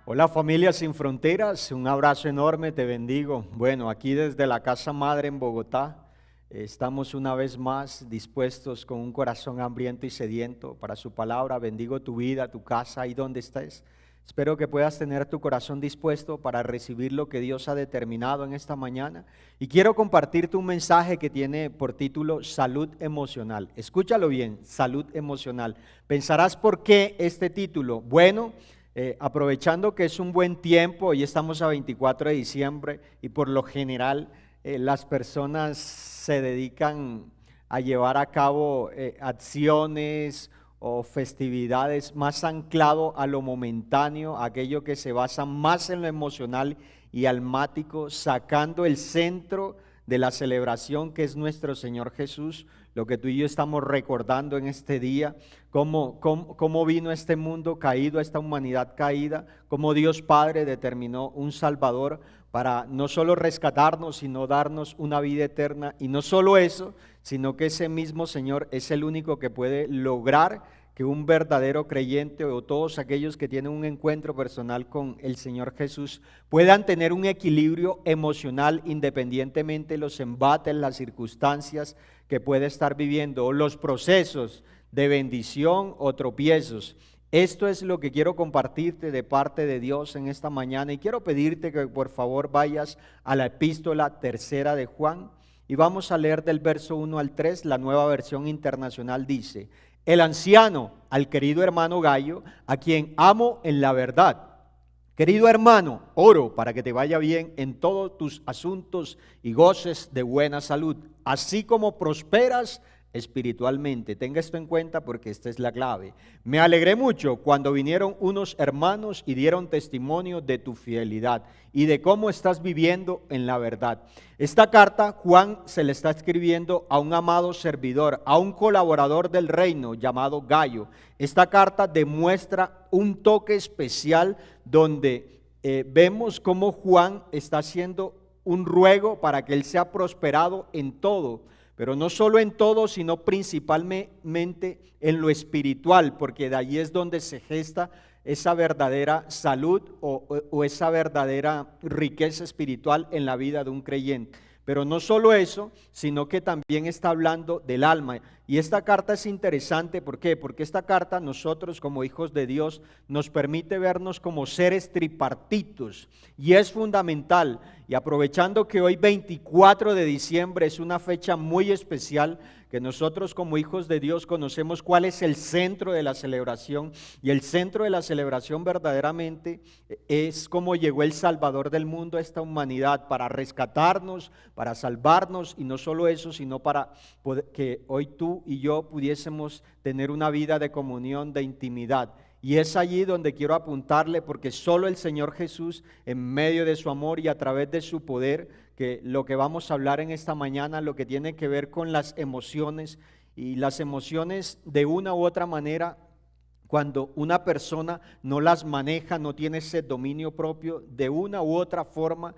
Hola familia Sin Fronteras, un abrazo enorme, te bendigo. Bueno, aquí desde la Casa Madre en Bogotá, estamos una vez más dispuestos con un corazón hambriento y sediento para su palabra. Bendigo tu vida, tu casa, ahí donde estés. Espero que puedas tener tu corazón dispuesto para recibir lo que Dios ha determinado en esta mañana. Y quiero compartirte un mensaje que tiene por título Salud Emocional. Escúchalo bien, Salud Emocional. Pensarás, ¿por qué este título? Bueno, aprovechando que es un buen tiempo, y estamos a 24 de diciembre y por lo general las personas se dedican a llevar a cabo acciones o festividades más anclado a lo momentáneo, aquello que se basa más en lo emocional y almático, sacando el centro de la celebración que es nuestro Señor Jesús. Lo que tú y yo estamos recordando en este día, cómo vino a este mundo caído, a esta humanidad caída, cómo Dios Padre determinó un Salvador para no solo rescatarnos, sino darnos una vida eterna. Y no solo eso, sino que ese mismo Señor es el único que puede lograr que un verdadero creyente o todos aquellos que tienen un encuentro personal con el Señor Jesús puedan tener un equilibrio emocional independientemente de los embates, las circunstancias que puede estar viviendo o los procesos de bendición o tropiezos. Esto es lo que quiero compartirte de parte de Dios en esta mañana, y quiero pedirte que por favor vayas a la epístola tercera de Juan y vamos a leer del verso 1 al 3. La Nueva Versión Internacional dice: el anciano al querido hermano Gayo, a quien amo en la verdad. Querido hermano, oro para que te vaya bien en todos tus asuntos y goces de buena salud, así como prosperas espiritualmente. Tenga esto en cuenta porque esta es la clave. Me alegré mucho cuando vinieron unos hermanos y dieron testimonio de tu fidelidad y de cómo estás viviendo en la verdad. Esta carta Juan se le está escribiendo a un amado servidor, a un colaborador del reino llamado Gayo. Esta carta demuestra un toque especial donde vemos cómo Juan está haciendo un ruego para que él sea prosperado en todo. Pero no solo en todo, sino principalmente en lo espiritual, porque de allí es donde se gesta esa verdadera salud o esa verdadera riqueza espiritual en la vida de un creyente. Pero no solo eso, sino que también está hablando del alma. Y esta carta es interesante, ¿por qué? Porque esta carta nosotros como hijos de Dios nos permite vernos como seres tripartitos, y es fundamental. Y aprovechando que hoy 24 de diciembre es una fecha muy especial, que nosotros como hijos de Dios conocemos cuál es el centro de la celebración, y el centro de la celebración verdaderamente es cómo llegó el Salvador del mundo a esta humanidad para rescatarnos, para salvarnos, y no solo eso, sino para que hoy tú y yo pudiésemos tener una vida de comunión, de intimidad. Y es allí donde quiero apuntarle, porque solo el Señor Jesús, en medio de su amor y a través de su poder, que lo que vamos a hablar en esta mañana, lo que tiene que ver con las emociones, y las emociones de una u otra manera, cuando una persona no las maneja, no tiene ese dominio propio, de una u otra forma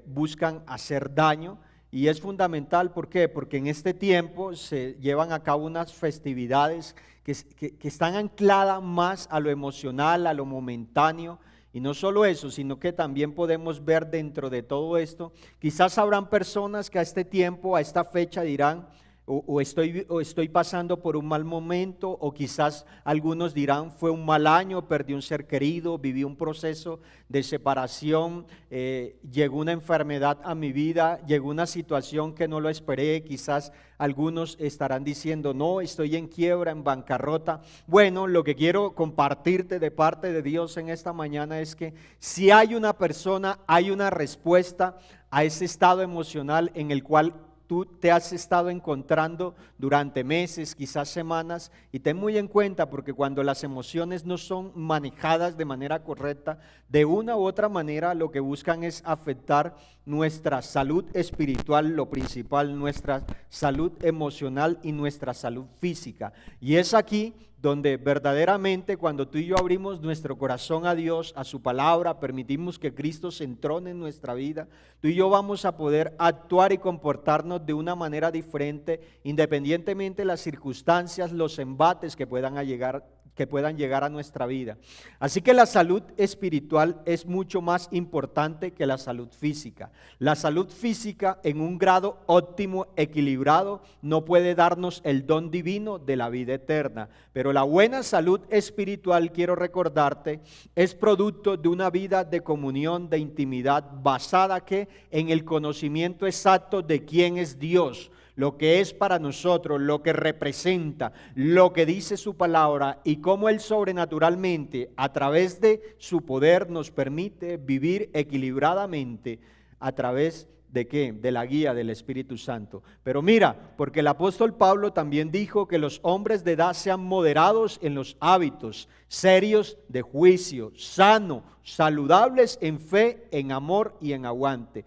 buscan hacer daño. Y es fundamental, ¿por qué? Porque en este tiempo se llevan a cabo unas festividades que están ancladas más a lo emocional, a lo momentáneo. Y no solo eso, sino que también podemos ver dentro de todo esto, quizás habrán personas que a este tiempo, a esta fecha dirán, o estoy pasando por un mal momento, o quizás algunos dirán, fue un mal año, perdí un ser querido, viví un proceso de separación, llegó una enfermedad a mi vida, llegó una situación que no lo esperé. Quizás algunos estarán diciendo, no, estoy en quiebra, en bancarrota. Bueno, lo que quiero compartirte de parte de Dios en esta mañana es que si hay una persona, hay una respuesta a ese estado emocional en el cual tú te has estado encontrando durante meses, quizás semanas. Y ten muy en cuenta, porque cuando las emociones no son manejadas de manera correcta, de una u otra manera lo que buscan es afectar nuestra salud espiritual, lo principal, nuestra salud emocional y nuestra salud física. Y es aquí donde verdaderamente, cuando tú y yo abrimos nuestro corazón a Dios, a su palabra, permitimos que Cristo se entrone en nuestra vida, tú y yo vamos a poder actuar y comportarnos de una manera diferente, independientemente de las circunstancias, los embates que puedan llegar que puedan llegar a nuestra vida. Así que la salud espiritual es mucho más importante que la salud física. La salud física en un grado óptimo, equilibrado, no puede darnos el don divino de la vida eterna. Pero la buena salud espiritual, quiero recordarte, es producto de una vida de comunión, de intimidad, basada ¿qué? En el conocimiento exacto de quién es Dios, lo que es para nosotros, lo que representa, lo que dice su palabra y cómo Él sobrenaturalmente, a través de su poder, nos permite vivir equilibradamente a través ¿de qué? De la guía del Espíritu Santo. Pero mira, porque el apóstol Pablo también dijo que los hombres de edad sean moderados en los hábitos, serios de juicio, sanos, saludables en fe, en amor y en aguante.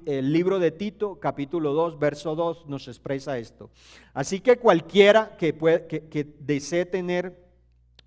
El libro de Tito, capítulo 2, verso 2, nos expresa esto. Así que cualquiera que desee tener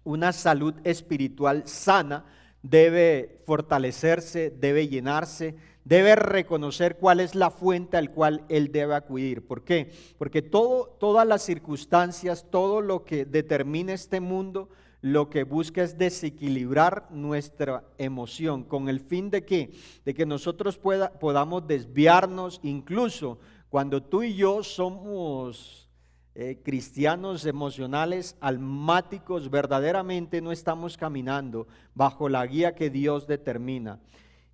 una salud espiritual sana, debe fortalecerse, debe llenarse, debe reconocer cuál es la fuente al cual él debe acudir. ¿Por qué? Porque todas las circunstancias, todo lo que determina este mundo, lo que busca es desequilibrar nuestra emoción, con el fin de ¿qué? De que nosotros podamos desviarnos, incluso cuando tú y yo somos cristianos emocionales, almáticos, verdaderamente no estamos caminando bajo la guía que Dios determina.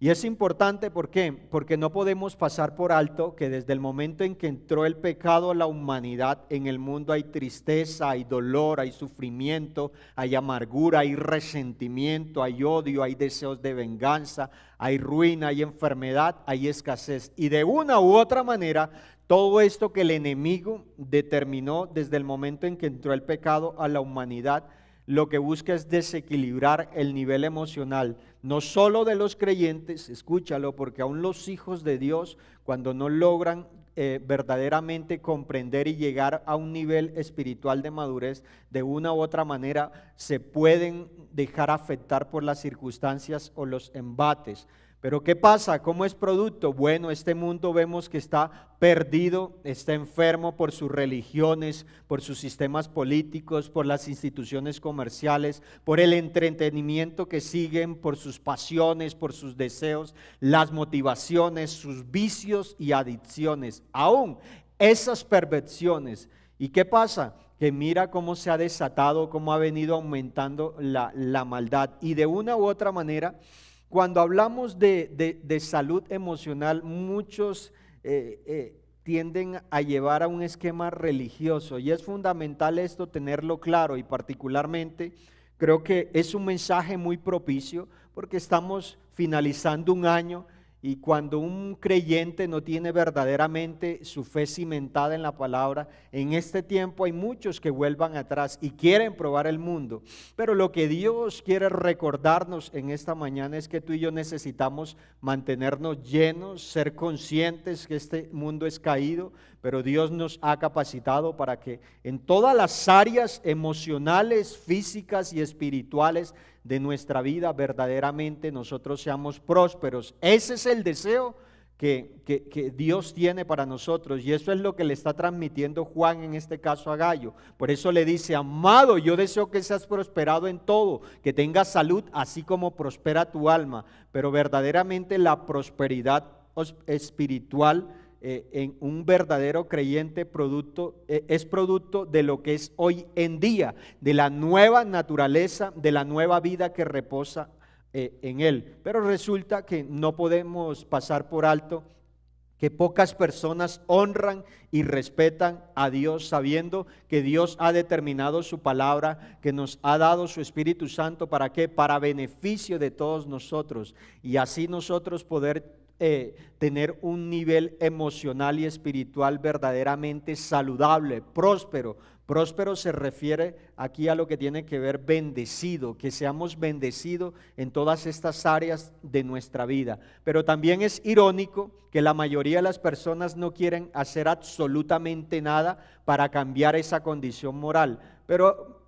Y es importante, ¿por qué? Porque no podemos pasar por alto que desde el momento en que entró el pecado a la humanidad, en el mundo hay tristeza, hay dolor, hay sufrimiento, hay amargura, hay resentimiento, hay odio, hay deseos de venganza, hay ruina, hay enfermedad, hay escasez. Y de una u otra manera, todo esto que el enemigo determinó desde el momento en que entró el pecado a la humanidad, lo que busca es desequilibrar el nivel emocional, no solo de los creyentes, escúchalo, porque aún los hijos de Dios, cuando no logran verdaderamente comprender y llegar a un nivel espiritual de madurez, de una u otra manera se pueden dejar afectar por las circunstancias o los embates. Pero ¿qué pasa? ¿Cómo es producto? Bueno, este mundo vemos que está perdido, está enfermo por sus religiones, por sus sistemas políticos, por las instituciones comerciales, por el entretenimiento que siguen, por sus pasiones, por sus deseos, las motivaciones, sus vicios y adicciones. Aún esas perversiones. ¿Y qué pasa? Que mira cómo se ha desatado, cómo ha venido aumentando la maldad. Y de una u otra manera, cuando hablamos de salud emocional, muchos tienden a llevar a un esquema religioso, y es fundamental esto tenerlo claro, y particularmente creo que es un mensaje muy propicio porque estamos finalizando un año, y cuando un creyente no tiene verdaderamente su fe cimentada en la palabra, en este tiempo hay muchos que vuelvan atrás y quieren probar el mundo. Pero lo que Dios quiere recordarnos en esta mañana es que tú y yo necesitamos mantenernos llenos, ser conscientes que este mundo es caído, pero Dios nos ha capacitado para que en todas las áreas emocionales, físicas y espirituales de nuestra vida verdaderamente nosotros seamos prósperos. Ese es el deseo que Dios tiene para nosotros, y eso es lo que le está transmitiendo Juan en este caso a Gallo. Por eso le dice: amado, yo deseo que seas prosperado en todo, que tengas salud así como prospera tu alma. Pero verdaderamente la prosperidad espiritual en un verdadero creyente es producto de lo que es hoy en día, de la nueva naturaleza, de la nueva vida que reposa en él. Pero resulta que no podemos pasar por alto que pocas personas honran y respetan a Dios, sabiendo que Dios ha determinado su palabra, que nos ha dado su Espíritu Santo. ¿Para qué? Para beneficio de todos nosotros, y así nosotros poder tener un nivel emocional y espiritual verdaderamente saludable, próspero. Próspero se refiere aquí a lo que tiene que ver bendecido, que seamos bendecidos en todas estas áreas de nuestra vida. Pero también es irónico que la mayoría de las personas no quieren hacer absolutamente nada para cambiar esa condición moral. Pero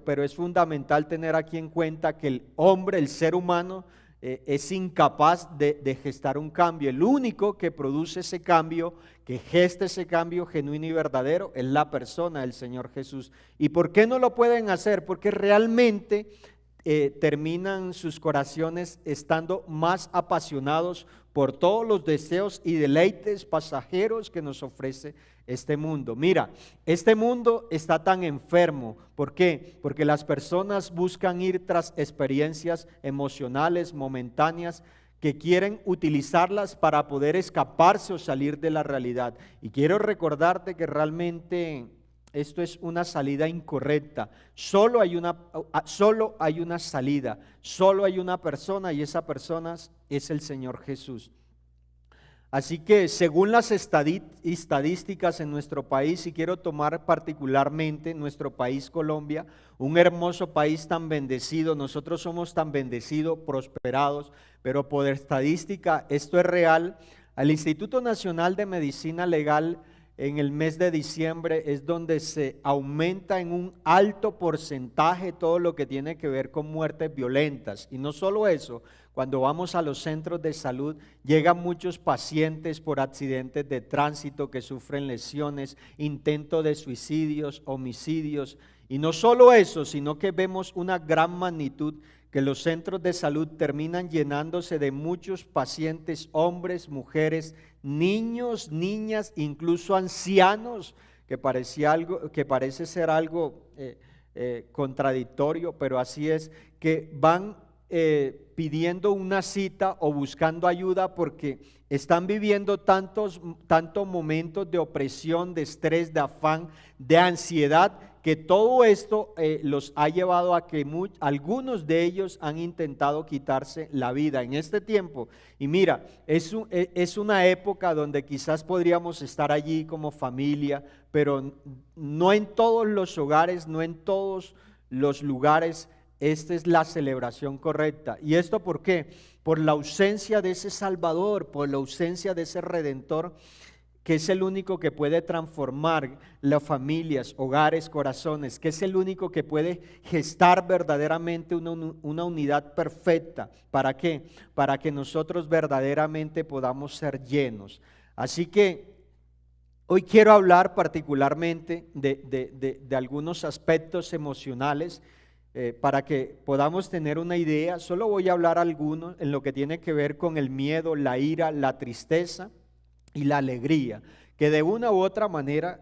es fundamental tener aquí en cuenta que el hombre, el ser humano, es incapaz de gestar un cambio. El único que produce ese cambio, que gesta ese cambio genuino y verdadero, es la persona del Señor Jesús. ¿Y por qué no lo pueden hacer? Porque realmente terminan sus corazones estando más apasionados por todos los deseos y deleites pasajeros que nos ofrece este mundo. Mira, este mundo está tan enfermo. ¿Por qué? Porque las personas buscan ir tras experiencias emocionales momentáneas que quieren utilizarlas para poder escaparse o salir de la realidad. Y quiero recordarte que realmente esto es una salida incorrecta. Solo hay una salida, solo hay una persona, y esa persona es el Señor Jesús. Así que según las estadísticas en nuestro país, y quiero tomar particularmente nuestro país Colombia, un hermoso país tan bendecido, nosotros somos tan bendecidos, prosperados, pero por estadística esto es real. Al Instituto Nacional de Medicina Legal, en el mes de diciembre es donde se aumenta en un alto porcentaje todo lo que tiene que ver con muertes violentas. Y no solo eso, cuando vamos a los centros de salud, llegan muchos pacientes por accidentes de tránsito que sufren lesiones, intentos de suicidios, homicidios. Y no solo eso, sino que vemos una gran magnitud que los centros de salud terminan llenándose de muchos pacientes, hombres, mujeres, niños, niñas, incluso ancianos, que parece ser algo contradictorio, pero así es, que van pidiendo una cita o buscando ayuda porque están viviendo tantos momentos de opresión, de estrés, de afán, de ansiedad, que todo esto los ha llevado a que algunos de ellos han intentado quitarse la vida en este tiempo. Y mira, es una época donde quizás podríamos estar allí como familia, pero no en todos los hogares, no en todos los lugares. Esta es la celebración correcta. ¿Y esto por qué? Por la ausencia de ese Salvador, por la ausencia de ese Redentor, que es el único que puede transformar las familias, hogares, corazones, que es el único que puede gestar verdaderamente una unidad perfecta. ¿Para qué? Para que nosotros verdaderamente podamos ser llenos. Así que hoy quiero hablar particularmente de algunos aspectos emocionales para que podamos tener una idea. Solo voy a hablar algunos en lo que tiene que ver con el miedo, la ira, la tristeza y la alegría, que de una u otra manera,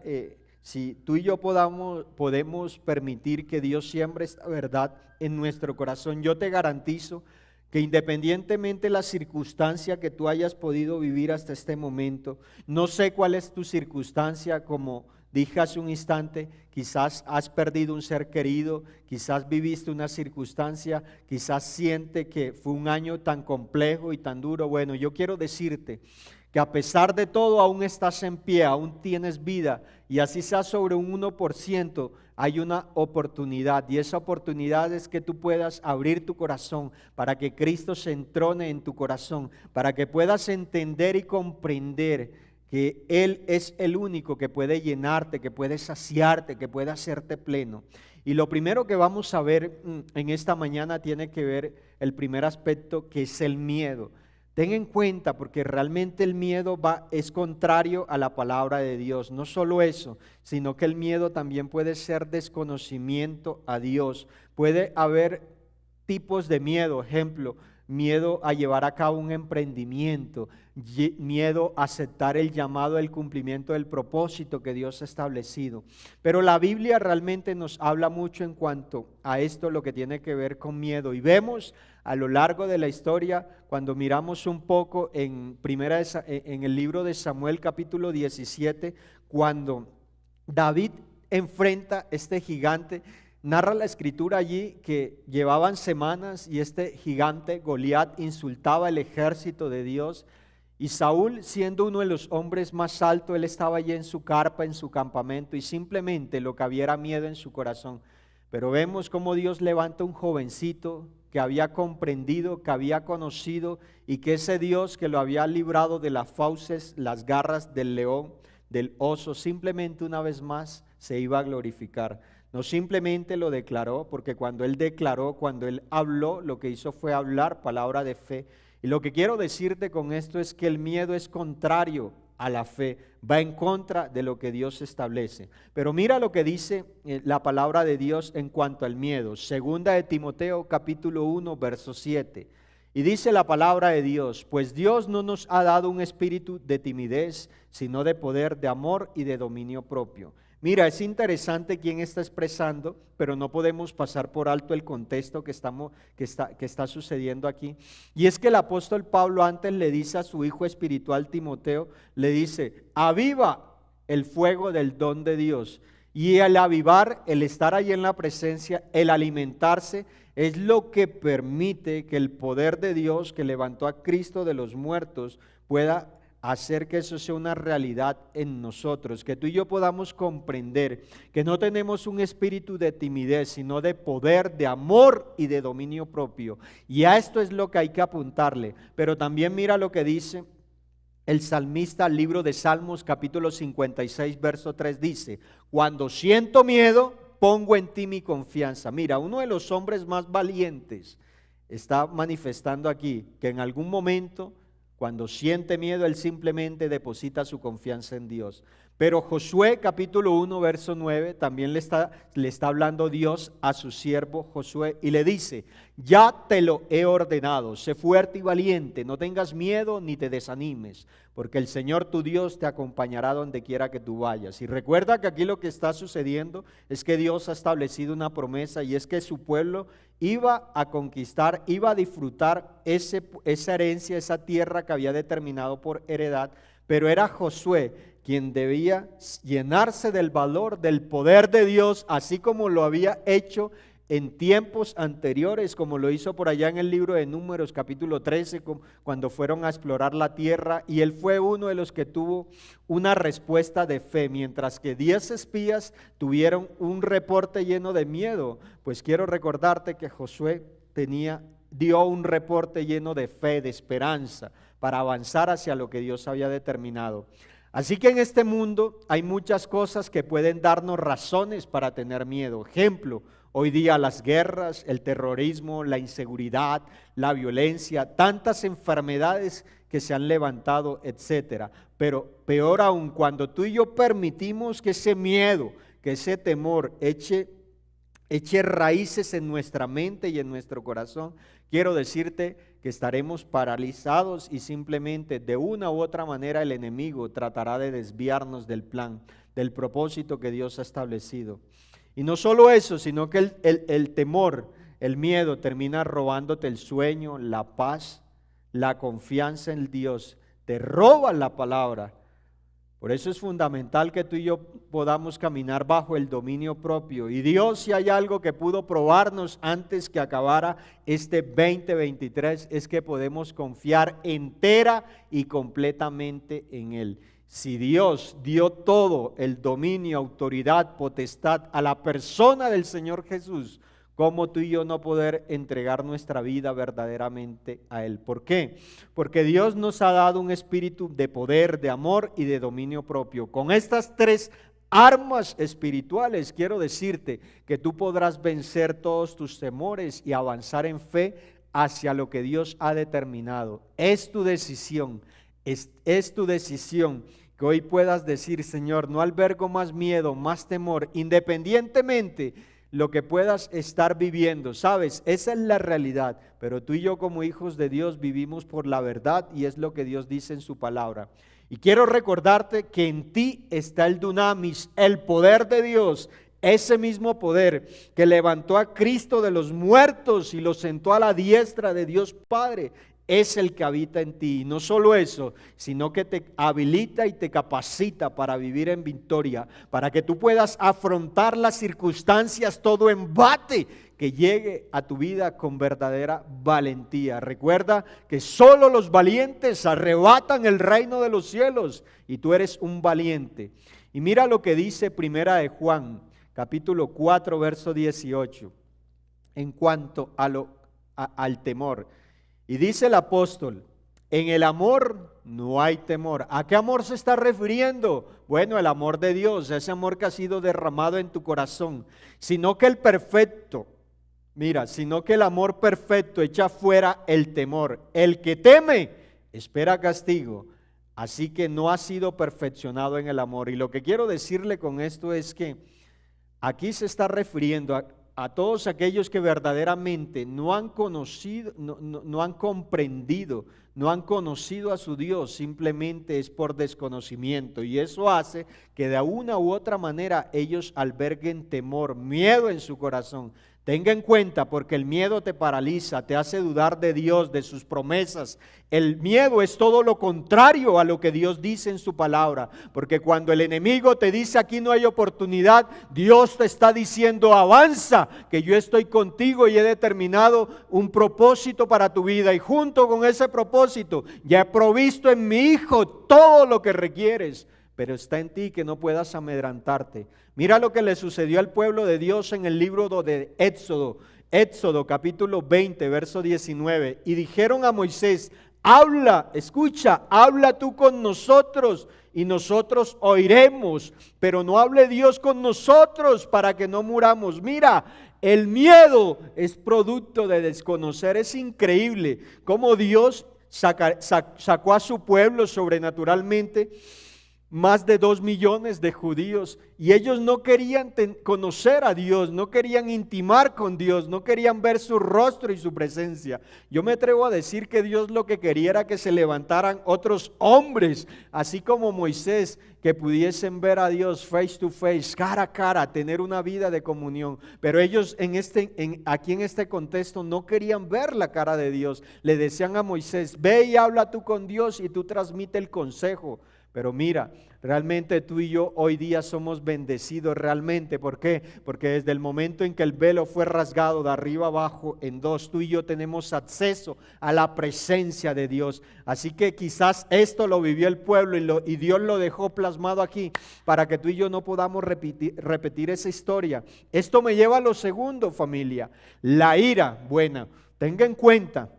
si tú y yo podemos permitir que Dios siembre esta verdad en nuestro corazón, yo te garantizo que independientemente de la circunstancia que tú hayas podido vivir hasta este momento, no sé cuál es tu circunstancia, como dije hace un instante, quizás has perdido un ser querido, quizás viviste una circunstancia, quizás siente que fue un año tan complejo y tan duro. Bueno, yo quiero decirte que a pesar de todo aún estás en pie, aún tienes vida, y así sea sobre un 1%, hay una oportunidad, y esa oportunidad es que tú puedas abrir tu corazón para que Cristo se entrone en tu corazón, para que puedas entender y comprender que Él es el único que puede llenarte, que puede saciarte, que puede hacerte pleno. Y lo primero que vamos a ver en esta mañana tiene que ver el primer aspecto, que es el miedo. Ten en cuenta, porque realmente el miedo es contrario a la palabra de Dios. No solo eso, sino que el miedo también puede ser desconocimiento a Dios. Puede haber tipos de miedo, ejemplo, miedo a llevar a cabo un emprendimiento, miedo a aceptar el llamado, el cumplimiento del propósito que Dios ha establecido. Pero la Biblia realmente nos habla mucho en cuanto a esto, lo que tiene que ver con miedo. Y vemos a lo largo de la historia, cuando miramos un poco en el libro de Samuel capítulo 17, cuando David enfrenta este gigante. Narra la escritura allí que llevaban semanas y este gigante Goliat insultaba el ejército de Dios, y Saúl, siendo uno de los hombres más altos, él estaba allí en su carpa, en su campamento, y simplemente lo que había era miedo en su corazón. Pero vemos cómo Dios levanta un jovencito que había comprendido, que había conocido, y que ese Dios que lo había librado de las fauces, las garras del león, del oso, simplemente una vez más se iba a glorificar. No simplemente lo declaró, porque cuando él declaró, cuando él habló, lo que hizo fue hablar palabra de fe. Y lo que quiero decirte con esto es que el miedo es contrario a la fe, va en contra de lo que Dios establece. Pero mira lo que dice la palabra de Dios en cuanto al miedo. Segunda de Timoteo capítulo 1, verso 7. Y dice la palabra de Dios: pues Dios no nos ha dado un espíritu de timidez, sino de poder, de amor y de dominio propio. Mira, es interesante quién está expresando, pero no podemos pasar por alto el contexto que está sucediendo aquí. Y es que el apóstol Pablo antes le dice a su hijo espiritual Timoteo, le dice: aviva el fuego del don de Dios. Y el avivar, el estar ahí en la presencia, el alimentarse, es lo que permite que el poder de Dios que levantó a Cristo de los muertos pueda hacer que eso sea una realidad en nosotros, que tú y yo podamos comprender que no tenemos un espíritu de timidez, sino de poder, de amor y de dominio propio. Y a esto es lo que hay que apuntarle. Pero también mira lo que dice el salmista al libro de Salmos capítulo 56 verso 3, dice: cuando siento miedo, pongo en ti mi confianza. Mira, uno de los hombres más valientes está manifestando aquí que en algún momento, cuando siente miedo, él simplemente deposita su confianza en Dios. Pero Josué capítulo 1 verso 9 también le está hablando Dios a su siervo Josué y le dice: ya te lo he ordenado, sé fuerte y valiente, no tengas miedo ni te desanimes, porque el Señor tu Dios te acompañará donde quiera que tú vayas. Y recuerda que aquí lo que está sucediendo es que Dios ha establecido una promesa, y es que su pueblo iba a conquistar, iba a disfrutar esa herencia, esa tierra que había determinado por heredad, pero era Josué quien debía llenarse del valor, del poder de Dios, así como lo había hecho en tiempos anteriores, como lo hizo por allá en el libro de Números capítulo 13, cuando fueron a explorar la tierra, y él fue uno de los que tuvo una respuesta de fe, mientras que 10 espías tuvieron un reporte lleno de miedo. Pues quiero recordarte que Josué dio un reporte lleno de fe, de esperanza, para avanzar hacia lo que Dios había determinado. Así que en este mundo hay muchas cosas que pueden darnos razones para tener miedo. Ejemplo, hoy día las guerras, el terrorismo, la inseguridad, la violencia, tantas enfermedades que se han levantado, etcétera. Pero peor aún, cuando tú y yo permitimos que ese miedo, que ese temor eche raíces en nuestra mente y en nuestro corazón, quiero decirte que estaremos paralizados y simplemente de una u otra manera el enemigo tratará de desviarnos del plan, del propósito que Dios ha establecido. Y no solo eso, sino que el temor, el miedo termina robándote el sueño, la paz, la confianza en Dios, te roba la palabra. Por eso es fundamental que tú y yo podamos caminar bajo el dominio propio. Y Dios, si hay algo que pudo probarnos antes que acabara este 2023, es que podemos confiar entera y completamente en Él. Si Dios dio todo el dominio, autoridad, potestad a la persona del Señor Jesús, ¿cómo tú y yo no poder entregar nuestra vida verdaderamente a Él? ¿Por qué? Porque Dios nos ha dado un espíritu de poder, de amor y de dominio propio. Con estas tres armas espirituales quiero decirte que tú podrás vencer todos tus temores y avanzar en fe hacia lo que Dios ha determinado. Es tu decisión, es tu decisión que hoy puedas decir: Señor, no albergo más miedo, más temor, independientemente lo que puedas estar viviendo. Sabes, esa es la realidad, pero tú y yo como hijos de Dios vivimos por la verdad, y es lo que Dios dice en su palabra. Y quiero recordarte que en ti está el dunamis, el poder de Dios, ese mismo poder que levantó a Cristo de los muertos y lo sentó a la diestra de Dios Padre. Es el que habita en ti. Y no solo eso, sino que te habilita y te capacita para vivir en victoria, para que tú puedas afrontar las circunstancias, todo embate que llegue a tu vida con verdadera valentía. Recuerda que solo los valientes arrebatan el reino de los cielos, y tú eres un valiente. Y mira lo que dice Primera de Juan, capítulo 4, verso 18, en cuanto al temor. Y dice el apóstol: En el amor no hay temor. ¿A qué amor se está refiriendo? Bueno, el amor de Dios, ese amor que ha sido derramado en tu corazón. Sino que el perfecto, mira, sino que el amor perfecto echa fuera el temor. El que teme espera castigo. Así que no ha sido perfeccionado en el amor. Y lo que quiero decirle con esto es que aquí se está refiriendo a todos aquellos que verdaderamente no han conocido, no han comprendido, no han conocido a su Dios, simplemente es por desconocimiento. Y eso hace que de una u otra manera ellos alberguen temor, miedo en su corazón. Tenga en cuenta, porque el miedo te paraliza, te hace dudar de Dios, de sus promesas. El miedo es todo lo contrario a lo que Dios dice en su palabra, porque cuando el enemigo te dice aquí no hay oportunidad, Dios te está diciendo avanza, que yo estoy contigo y he determinado un propósito para tu vida, y junto con ese propósito ya he provisto en mi Hijo todo lo que requieres. Pero está en ti que no puedas amedrantarte. Mira lo que le sucedió al pueblo de Dios en el libro de Éxodo. Éxodo capítulo 20, verso 19. Y dijeron a Moisés, habla, escucha, habla tú con nosotros y nosotros oiremos. Pero no hable Dios con nosotros para que no muramos. Mira, el miedo es producto de desconocer. Es increíble cómo Dios sacó a su pueblo sobrenaturalmente. Más de 2 millones de judíos, y ellos no querían conocer a Dios, no querían intimar con Dios, no querían ver su rostro y su presencia. Yo me atrevo a decir que Dios lo que quería era que se levantaran otros hombres, así como Moisés, que pudiesen ver a Dios face to face, cara a cara, tener una vida de comunión. Pero ellos aquí en este contexto no querían ver la cara de Dios. Le decían a Moisés, ve y habla tú con Dios y tú transmite el consejo. Pero mira, realmente tú y yo hoy día somos bendecidos realmente. ¿Por qué? Porque desde el momento en que el velo fue rasgado de arriba abajo en dos, tú y yo tenemos acceso a la presencia de Dios. Así que quizás esto lo vivió el pueblo y Dios lo dejó plasmado aquí para que tú y yo no podamos repetir esa historia. Esto me lleva a lo segundo, familia, la ira. Bueno, tenga en cuenta,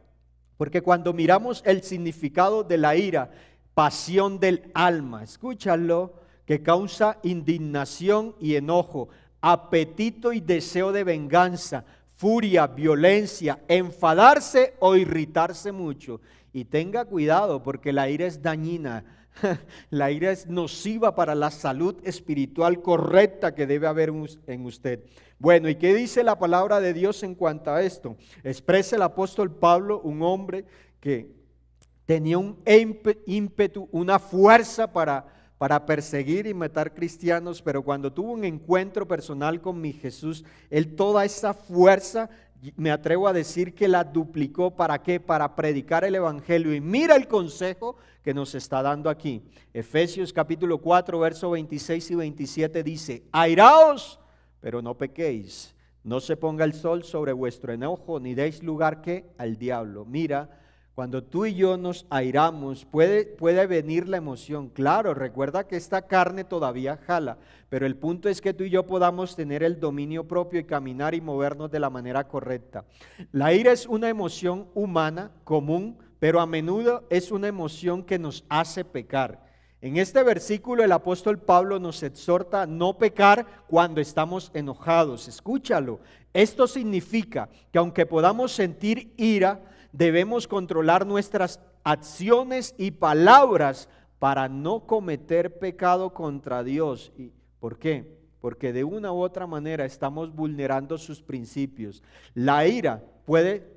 porque cuando miramos el significado de la ira, pasión del alma, escúchalo, que causa indignación y enojo, apetito y deseo de venganza, furia, violencia, enfadarse o irritarse mucho. Y tenga cuidado, porque la ira es dañina, la ira es nociva para la salud espiritual correcta que debe haber en usted. Bueno, ¿y qué dice la palabra de Dios en cuanto a esto? Expresa el apóstol Pablo, un hombre que tenía un ímpetu, una fuerza para perseguir y matar cristianos, pero cuando tuvo un encuentro personal con mi Jesús, él toda esa fuerza, me atrevo a decir que la duplicó. ¿Para qué? Para predicar el evangelio. Y mira el consejo que nos está dando aquí. Efesios capítulo 4, verso 26 y 27 dice, airaos, pero no pequéis. No se ponga el sol sobre vuestro enojo, ni deis lugar ¿qué? Al diablo. Mira, cuando tú y yo nos airamos, puede venir la emoción. Claro, recuerda que esta carne todavía jala, pero el punto es que tú y yo podamos tener el dominio propio y caminar y movernos de la manera correcta. La ira es una emoción humana, común, pero a menudo es una emoción que nos hace pecar. En este versículo el apóstol Pablo nos exhorta a no pecar cuando estamos enojados. Escúchalo. Esto significa que aunque podamos sentir ira, debemos controlar nuestras acciones y palabras para no cometer pecado contra Dios. ¿Por qué? Porque de una u otra manera estamos vulnerando sus principios. La ira puede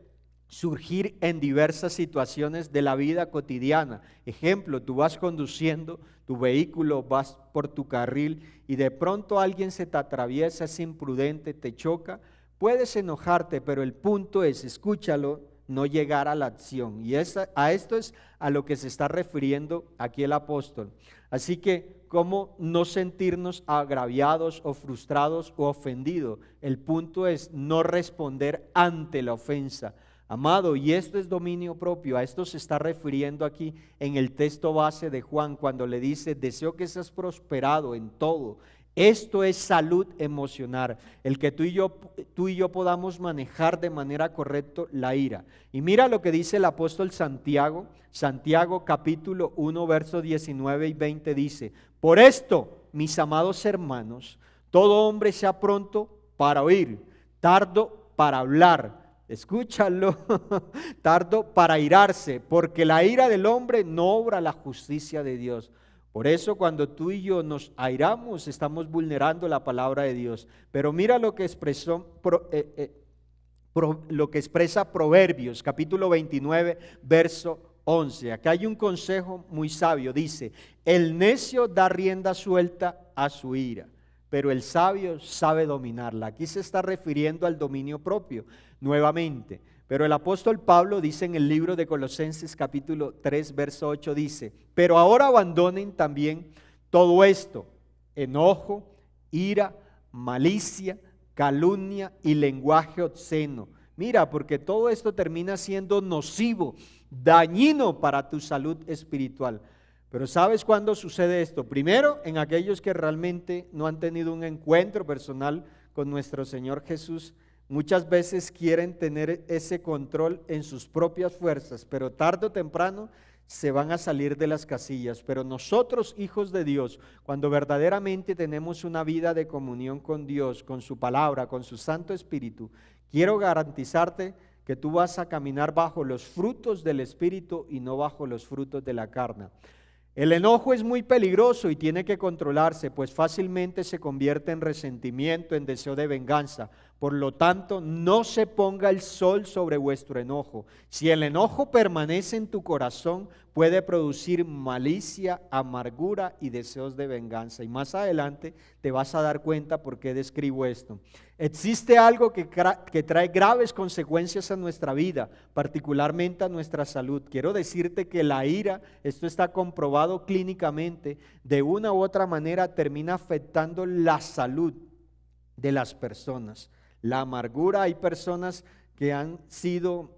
surgir en diversas situaciones de la vida cotidiana. Ejemplo, tú vas conduciendo tu vehículo, vas por tu carril y de pronto alguien se te atraviesa, es imprudente, te choca. Puedes enojarte, pero el punto es, escúchalo, no llegar a la acción. Y a esto es a lo que se está refiriendo aquí el apóstol. Así que, ¿cómo no sentirnos agraviados o frustrados o ofendidos? El punto es no responder ante la ofensa. Amado, y esto es dominio propio. A esto se está refiriendo aquí en el texto base de Juan cuando le dice, deseo que seas prosperado en todo, Esto es salud emocional, el que tú y yo podamos manejar de manera correcta la ira. Y mira lo que dice el apóstol Santiago, Santiago capítulo 1, versos 19 y 20 dice: por esto, mis amados hermanos, todo hombre sea pronto para oír, tardo para hablar, escúchalo, tardo para irarse, porque la ira del hombre no obra la justicia de Dios. Por eso cuando tú y yo nos airamos, estamos vulnerando la palabra de Dios. Pero mira lo que lo que expresa Proverbios, capítulo 29, verso 11. Acá hay un consejo muy sabio, dice: el necio da rienda suelta a su ira, pero el sabio sabe dominarla. Aquí se está refiriendo al dominio propio nuevamente. Pero el apóstol Pablo dice en el libro de Colosenses capítulo 3 verso 8, dice: pero ahora abandonen también todo esto: enojo, ira, malicia, calumnia y lenguaje obsceno. Mira, porque todo esto termina siendo nocivo, dañino para tu salud espiritual. Pero ¿sabes cuándo sucede esto? Primero, en aquellos que realmente no han tenido un encuentro personal con nuestro Señor Jesús. Muchas veces quieren tener ese control en sus propias fuerzas, pero tarde o temprano se van a salir de las casillas. Pero nosotros, hijos de Dios, cuando verdaderamente tenemos una vida de comunión con Dios, con su palabra, con su Santo Espíritu, quiero garantizarte que tú vas a caminar bajo los frutos del Espíritu y no bajo los frutos de la carne. El enojo es muy peligroso y tiene que controlarse, pues fácilmente se convierte en resentimiento, en deseo de venganza. Por lo tanto, no se ponga el sol sobre vuestro enojo. Si el enojo permanece en tu corazón, puede producir malicia, amargura y deseos de venganza. Y más adelante te vas a dar cuenta por qué describo esto. Existe algo que trae graves consecuencias a nuestra vida, particularmente a nuestra salud. Quiero decirte que la ira, esto está comprobado clínicamente, de una u otra manera termina afectando la salud de las personas. La amargura, hay personas que han sido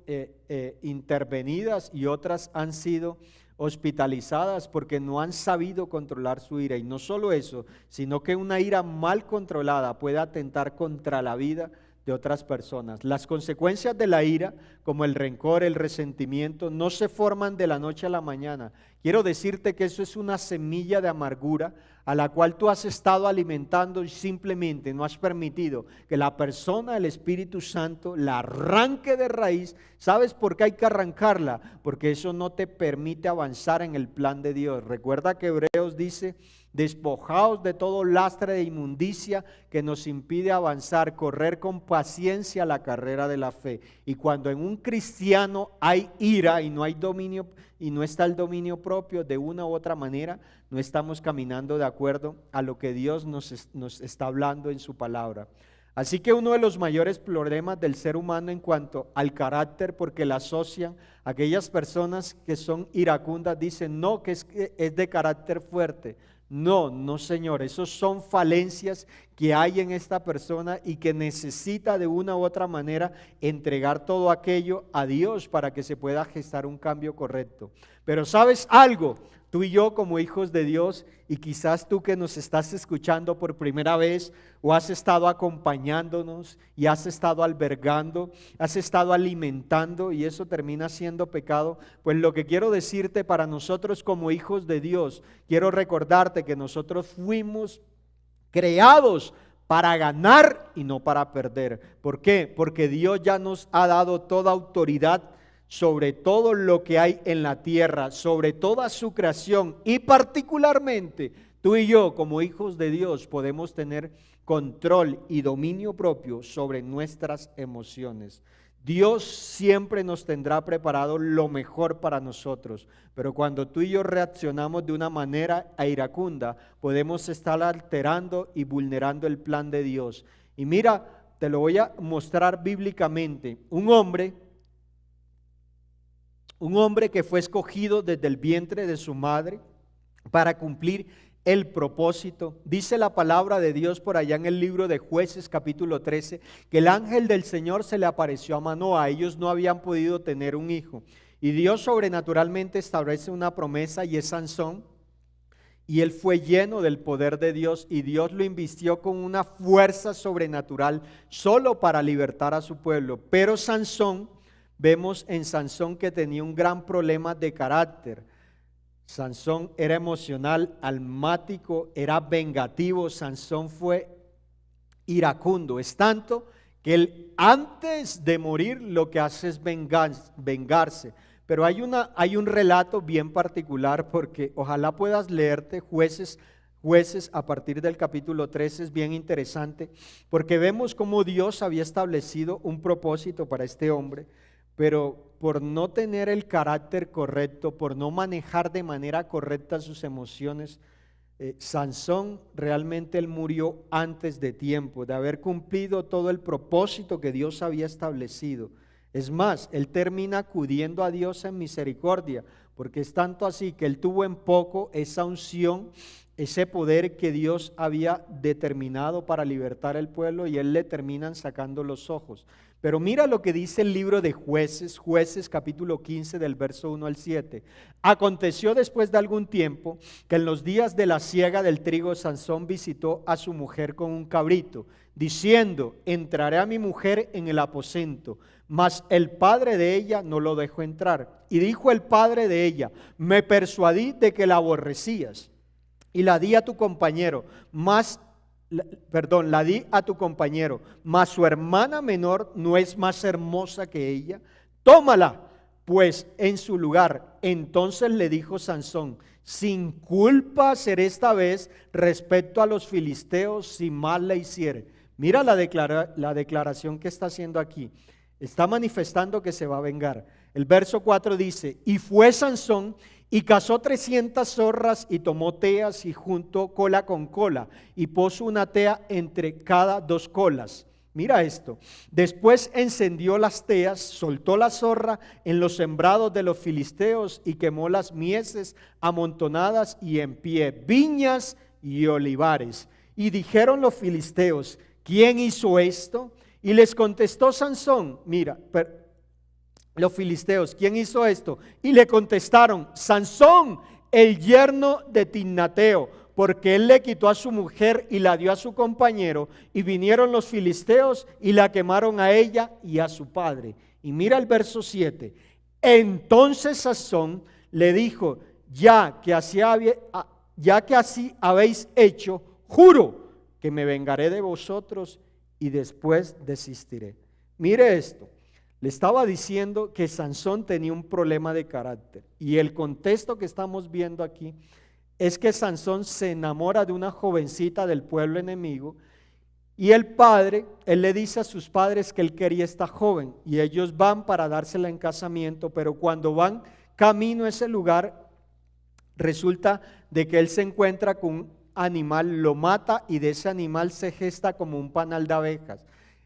intervenidas y otras han sido hospitalizadas porque no han sabido controlar su ira. Y no solo eso, sino que una ira mal controlada puede atentar contra la vida de otras personas. Las consecuencias de la ira, como el rencor, el resentimiento, no se forman de la noche a la mañana. Quiero decirte que eso es una semilla de amargura a la cual tú has estado alimentando y simplemente no has permitido que la persona del Espíritu Santo la arranque de raíz. ¿Sabes por qué hay que arrancarla? Porque eso no te permite avanzar en el plan de Dios. Recuerda que Hebreos dice: despojaos de todo lastre de inmundicia que nos impide avanzar, correr con paciencia la carrera de la fe. Y cuando en un cristiano hay ira y no hay dominio, y no está el dominio propio, de una u otra manera no estamos caminando de acuerdo a lo que Dios nos está hablando en su palabra. Así que uno de los mayores problemas del ser humano en cuanto al carácter, porque la asocian aquellas personas que son iracundas, dicen no, que es de carácter fuerte. No, no señor, esos son falencias que hay en esta persona y que necesita de una u otra manera entregar todo aquello a Dios para que se pueda gestar un cambio correcto. Pero ¿sabes algo? Tú y yo como hijos de Dios, y quizás tú que nos estás escuchando por primera vez o has estado acompañándonos y has estado albergando, has estado alimentando y eso termina siendo pecado, pues lo que quiero decirte para nosotros como hijos de Dios, quiero recordarte que nosotros fuimos creados para ganar y no para perder. ¿Por qué? Porque Dios ya nos ha dado toda autoridad sobre todo lo que hay en la tierra, sobre toda su creación, y particularmente tú y yo como hijos de Dios podemos tener control y dominio propio sobre nuestras emociones. Dios siempre nos tendrá preparado lo mejor para nosotros, pero cuando tú y yo reaccionamos de una manera iracunda, podemos estar alterando y vulnerando el plan de Dios. Y mira, te lo voy a mostrar bíblicamente. Un hombre que fue escogido desde el vientre de su madre para cumplir el propósito. Dice la palabra de Dios por allá en el libro de Jueces capítulo 13, que el ángel del Señor se le apareció a Manoah. Ellos no habían podido tener un hijo. Y Dios sobrenaturalmente establece una promesa y es Sansón. y él fue lleno del poder de Dios y Dios lo invistió con una fuerza sobrenatural solo para libertar a su pueblo. Pero Sansón, vemos en Sansón que tenía un gran problema de carácter. Sansón era emocional, almático, era vengativo. Sansón fue iracundo. Es tanto que él antes de morir lo que hace es vengarse. Pero hay un relato bien particular, porque ojalá puedas leerte Jueces a partir del capítulo 13, es bien interesante, porque vemos cómo Dios había establecido un propósito para este hombre, pero por no tener el carácter correcto, por no manejar de manera correcta sus emociones, Sansón realmente él murió antes de tiempo, de haber cumplido todo el propósito que Dios había establecido. Es más, él termina acudiendo a Dios en misericordia, porque es tanto así que él tuvo en poco esa unción, ese poder que Dios había determinado para libertar al pueblo, y él le terminan sacando los ojos. Pero mira lo que dice el libro de Jueces, Jueces capítulo 15 del verso 1 al 7. Aconteció después de algún tiempo que en los días de la siega del trigo Sansón visitó a su mujer con un cabrito, diciendo: entraré a mi mujer en el aposento. Mas el padre de ella no lo dejó entrar. Y dijo el padre de ella: me persuadí de que la aborrecías y la di a tu compañero, la di a tu compañero, mas su hermana menor no es más hermosa que ella. Tómala pues en su lugar. Entonces le dijo Sansón: sin culpa seré esta vez respecto a los filisteos, si mal la hiciere. Mira la declaración que está haciendo aquí. Está manifestando que se va a vengar. El verso 4 dice: y fue Sansón y cazó 300 zorras y tomó teas y juntó cola con cola y puso una tea entre cada dos colas. Mira esto. Después encendió las teas, soltó la zorra en los sembrados de los filisteos y quemó las mieses amontonadas y en pie, viñas y olivares. Y dijeron los filisteos: ¿quién hizo esto? Y les contestó Sansón, los filisteos: ¿quién hizo esto? Y le contestaron: Sansón, el yerno de Timnateo, porque él le quitó a su mujer y la dio a su compañero, y vinieron los filisteos y la quemaron a ella y a su padre. Y mira el verso 7. Entonces Sansón le dijo: ya que así habéis hecho, juro que me vengaré de vosotros y después desistiré. Mire esto. Le estaba diciendo que Sansón tenía un problema de carácter, y el contexto que estamos viendo aquí es que Sansón se enamora de una jovencita del pueblo enemigo, y el padre, él le dice a sus padres que él quería esta joven, y ellos van para dársela en casamiento, pero cuando van camino a ese lugar, resulta de que él se encuentra con un animal, lo mata, y de ese animal se gesta como un panal de abejas.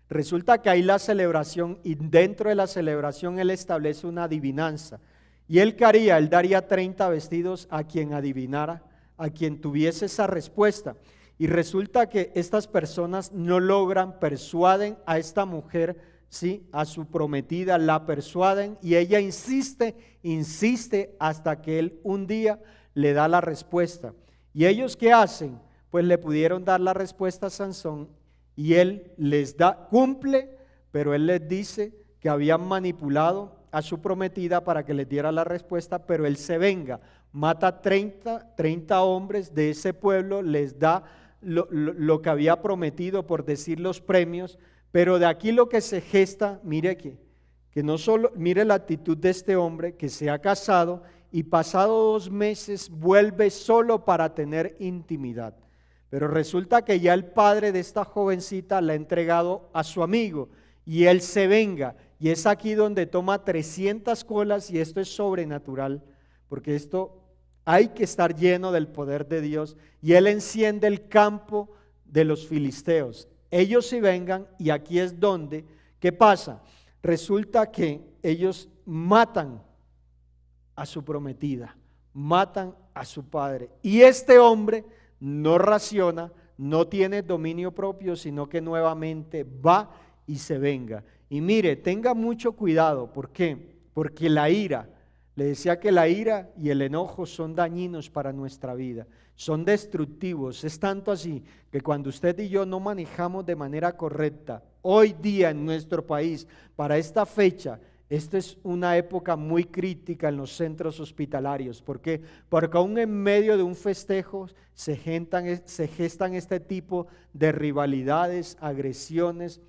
Resulta que hay la celebración, y dentro de la celebración él establece una adivinanza. Y él ¿qué haría? Él daría 30 vestidos a quien adivinara, a quien tuviese esa respuesta. Y resulta que estas personas no logran, persuaden a esta mujer, ¿sí?, a su prometida, la persuaden, y ella insiste hasta que él un día le da la respuesta. ¿Y ellos qué hacen? Pues le pudieron dar la respuesta a Sansón, y él les cumple, pero él les dice que habían manipulado a su prometida para que les diera la respuesta, pero él se venga, mata 30 hombres de ese pueblo, les da lo que había prometido, por decir los premios. Pero de aquí lo que se gesta, mire que no solo, mire la actitud de este hombre que se ha casado y pasado 2 meses vuelve solo para tener intimidad. Pero resulta que ya el padre de esta jovencita la ha entregado a su amigo y él se venga. Y es aquí donde toma 300 colas, y esto es sobrenatural, porque esto hay que estar lleno del poder de Dios. Y él enciende el campo de los filisteos. Ellos se vengan, y aquí es donde, ¿qué pasa? Resulta que ellos matan a su prometida, matan a su padre. Y este hombre no raciona, no tiene dominio propio, sino que nuevamente va y se venga. Y mire, tenga mucho cuidado. ¿Por qué? Porque la ira Le decía que la ira y el enojo son dañinos para nuestra vida, son destructivos. Es tanto así que cuando usted y yo no manejamos de manera correcta, hoy día en nuestro país, para esta fecha, esta es una época muy crítica en los centros hospitalarios. ¿Por qué? Porque aún en medio de un festejo se gestan este tipo de rivalidades, agresiones,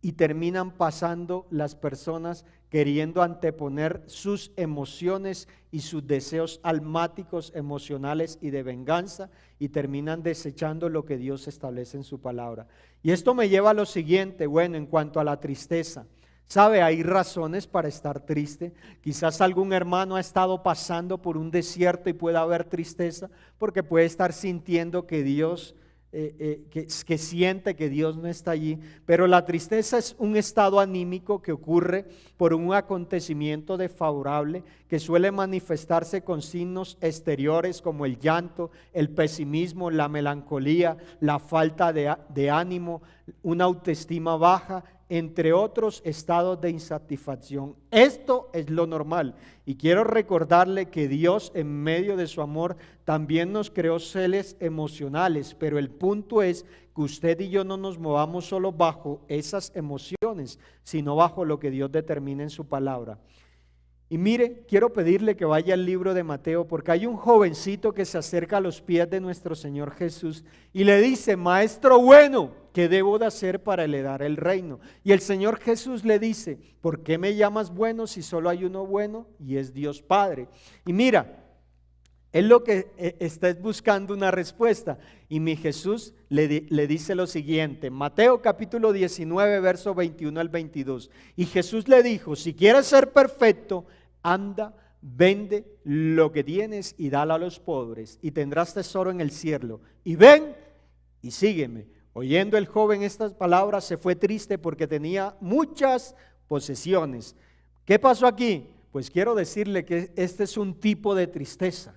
y terminan pasando las personas queriendo anteponer sus emociones y sus deseos almáticos, emocionales y de venganza, y terminan desechando lo que Dios establece en su palabra. Y esto me lleva a lo siguiente, bueno, en cuanto a la tristeza. ¿Sabe? Hay razones para estar triste. Quizás algún hermano ha estado pasando por un desierto y pueda haber tristeza porque puede estar sintiendo que Dios que siente que Dios no está allí, pero la tristeza es un estado anímico que ocurre por un acontecimiento desfavorable que suele manifestarse con signos exteriores como el llanto, el pesimismo, la melancolía, la falta de ánimo, una autoestima baja, entre otros estados de insatisfacción. Esto es lo normal, y quiero recordarle que Dios, en medio de su amor, también nos creó seres emocionales, pero el punto es que usted y yo no nos movamos solo bajo esas emociones, sino bajo lo que Dios determina en su palabra. Y mire, quiero pedirle que vaya al libro de Mateo, porque hay un jovencito que se acerca a los pies de nuestro Señor Jesús y le dice: Maestro bueno, ¿qué debo de hacer para heredar el reino? Y el Señor Jesús le dice: ¿por qué me llamas bueno si solo hay uno bueno y es Dios Padre? Y mira, él lo que está es buscando una respuesta, y mi Jesús le dice lo siguiente, Mateo capítulo 19, verso 21 al 22. Y Jesús le dijo: si quieres ser perfecto, anda, vende lo que tienes y dalo a los pobres, y tendrás tesoro en el cielo. Y ven y sígueme. Oyendo el joven estas palabras, se fue triste porque tenía muchas posesiones. ¿Qué pasó aquí? Pues quiero decirle que este es un tipo de tristeza.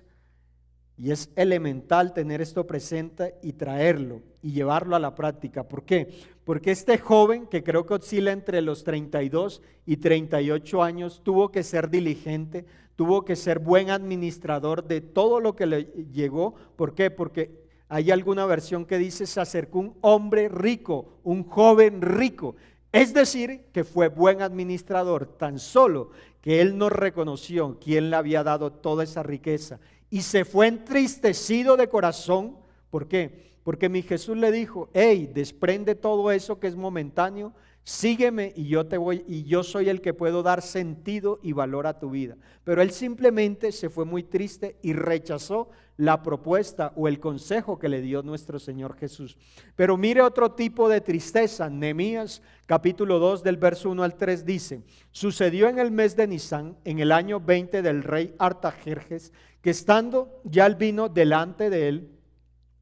Y es elemental tener esto presente y traerlo y llevarlo a la práctica. ¿Por qué? Porque este joven, que creo que oscila entre los 32 y 38 años, tuvo que ser diligente, tuvo que ser buen administrador de todo lo que le llegó. ¿Por qué? Porque hay alguna versión que dice: se acercó un hombre rico, un joven rico. Es decir, que fue buen administrador, tan solo que él no reconoció quién le había dado toda esa riqueza. Y se fue entristecido de corazón. ¿Por qué? Porque mi Jesús le dijo: hey, desprende todo eso que es momentáneo, sígueme y yo soy el que puedo dar sentido y valor a tu vida. Pero él simplemente se fue muy triste y rechazó la propuesta o el consejo que le dio nuestro Señor Jesús. Pero mire otro tipo de tristeza. Nehemías capítulo 2 del verso 1 al 3 dice: sucedió en el mes de Nisán, en el año 20 del rey Artajerjes, que estando ya el vino delante de él,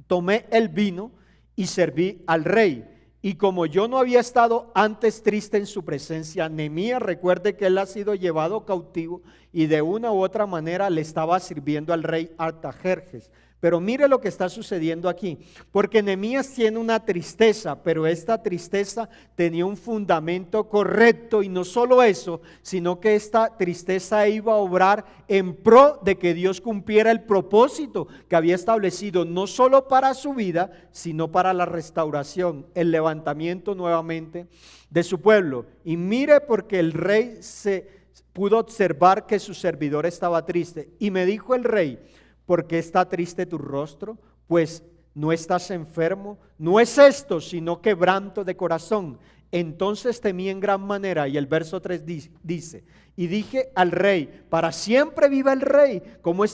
tomé el vino y serví al rey. Y como yo no había estado antes triste en su presencia, Nehemías, recuerde que él ha sido llevado cautivo y de una u otra manera le estaba sirviendo al rey Artajerjes. Pero mire lo que está sucediendo aquí, porque Nehemías tiene una tristeza, pero esta tristeza tenía un fundamento correcto, y no solo eso, sino que esta tristeza iba a obrar en pro de que Dios cumpliera el propósito que había establecido, no solo para su vida, sino para la restauración, el levantamiento nuevamente de su pueblo. Y mire, porque el rey se pudo observar que su servidor estaba triste, y me dijo el rey: ¿por qué está triste tu rostro? Pues no estás enfermo. No es esto, sino quebranto de corazón. Entonces temí en gran manera. Y el verso 3 dice: y dije al rey: para siempre viva el rey. ¿Cómo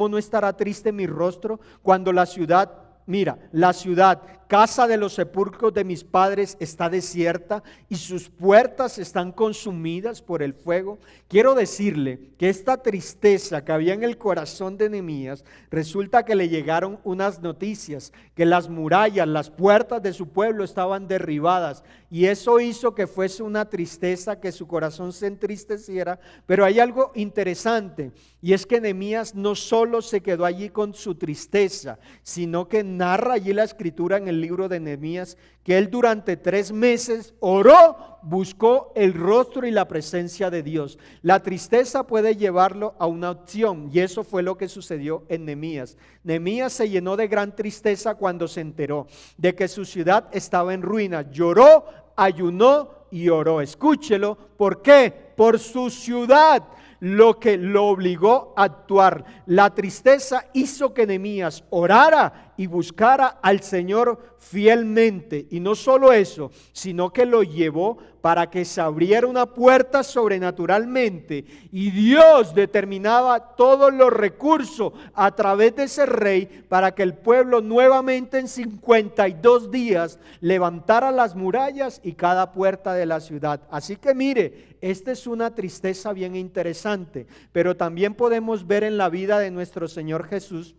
no estará triste mi rostro cuando la ciudad, mira, la ciudad, casa de los sepulcros de mis padres, está desierta y sus puertas están consumidas por el fuego? Quiero decirle que esta tristeza que había en el corazón de Nehemías, resulta que le llegaron unas noticias, que las murallas, las puertas de su pueblo estaban derribadas, y eso hizo que fuese una tristeza, que su corazón se entristeciera. Pero hay algo interesante, y es que Nehemías no solo se quedó allí con su tristeza, sino que narra allí la escritura en el el libro de Nehemías que él durante 3 meses oró, buscó el rostro y la presencia de Dios. La tristeza puede llevarlo a una opción, y eso fue lo que sucedió en Nehemías. Nehemías se llenó de gran tristeza cuando se enteró de que su ciudad estaba en ruinas. Lloró, ayunó y oró. Escúchelo, ¿por qué? Por su ciudad, lo que lo obligó a actuar. La tristeza hizo que Nehemías orara y buscara al Señor fielmente. Y no solo eso, sino que lo llevó para que se abriera una puerta sobrenaturalmente. Y Dios determinaba todos los recursos a través de ese rey para que el pueblo nuevamente en 52 días levantara las murallas y cada puerta de la ciudad. Así que mire, esta es una tristeza bien interesante, pero también podemos ver en la vida de nuestro Señor Jesús.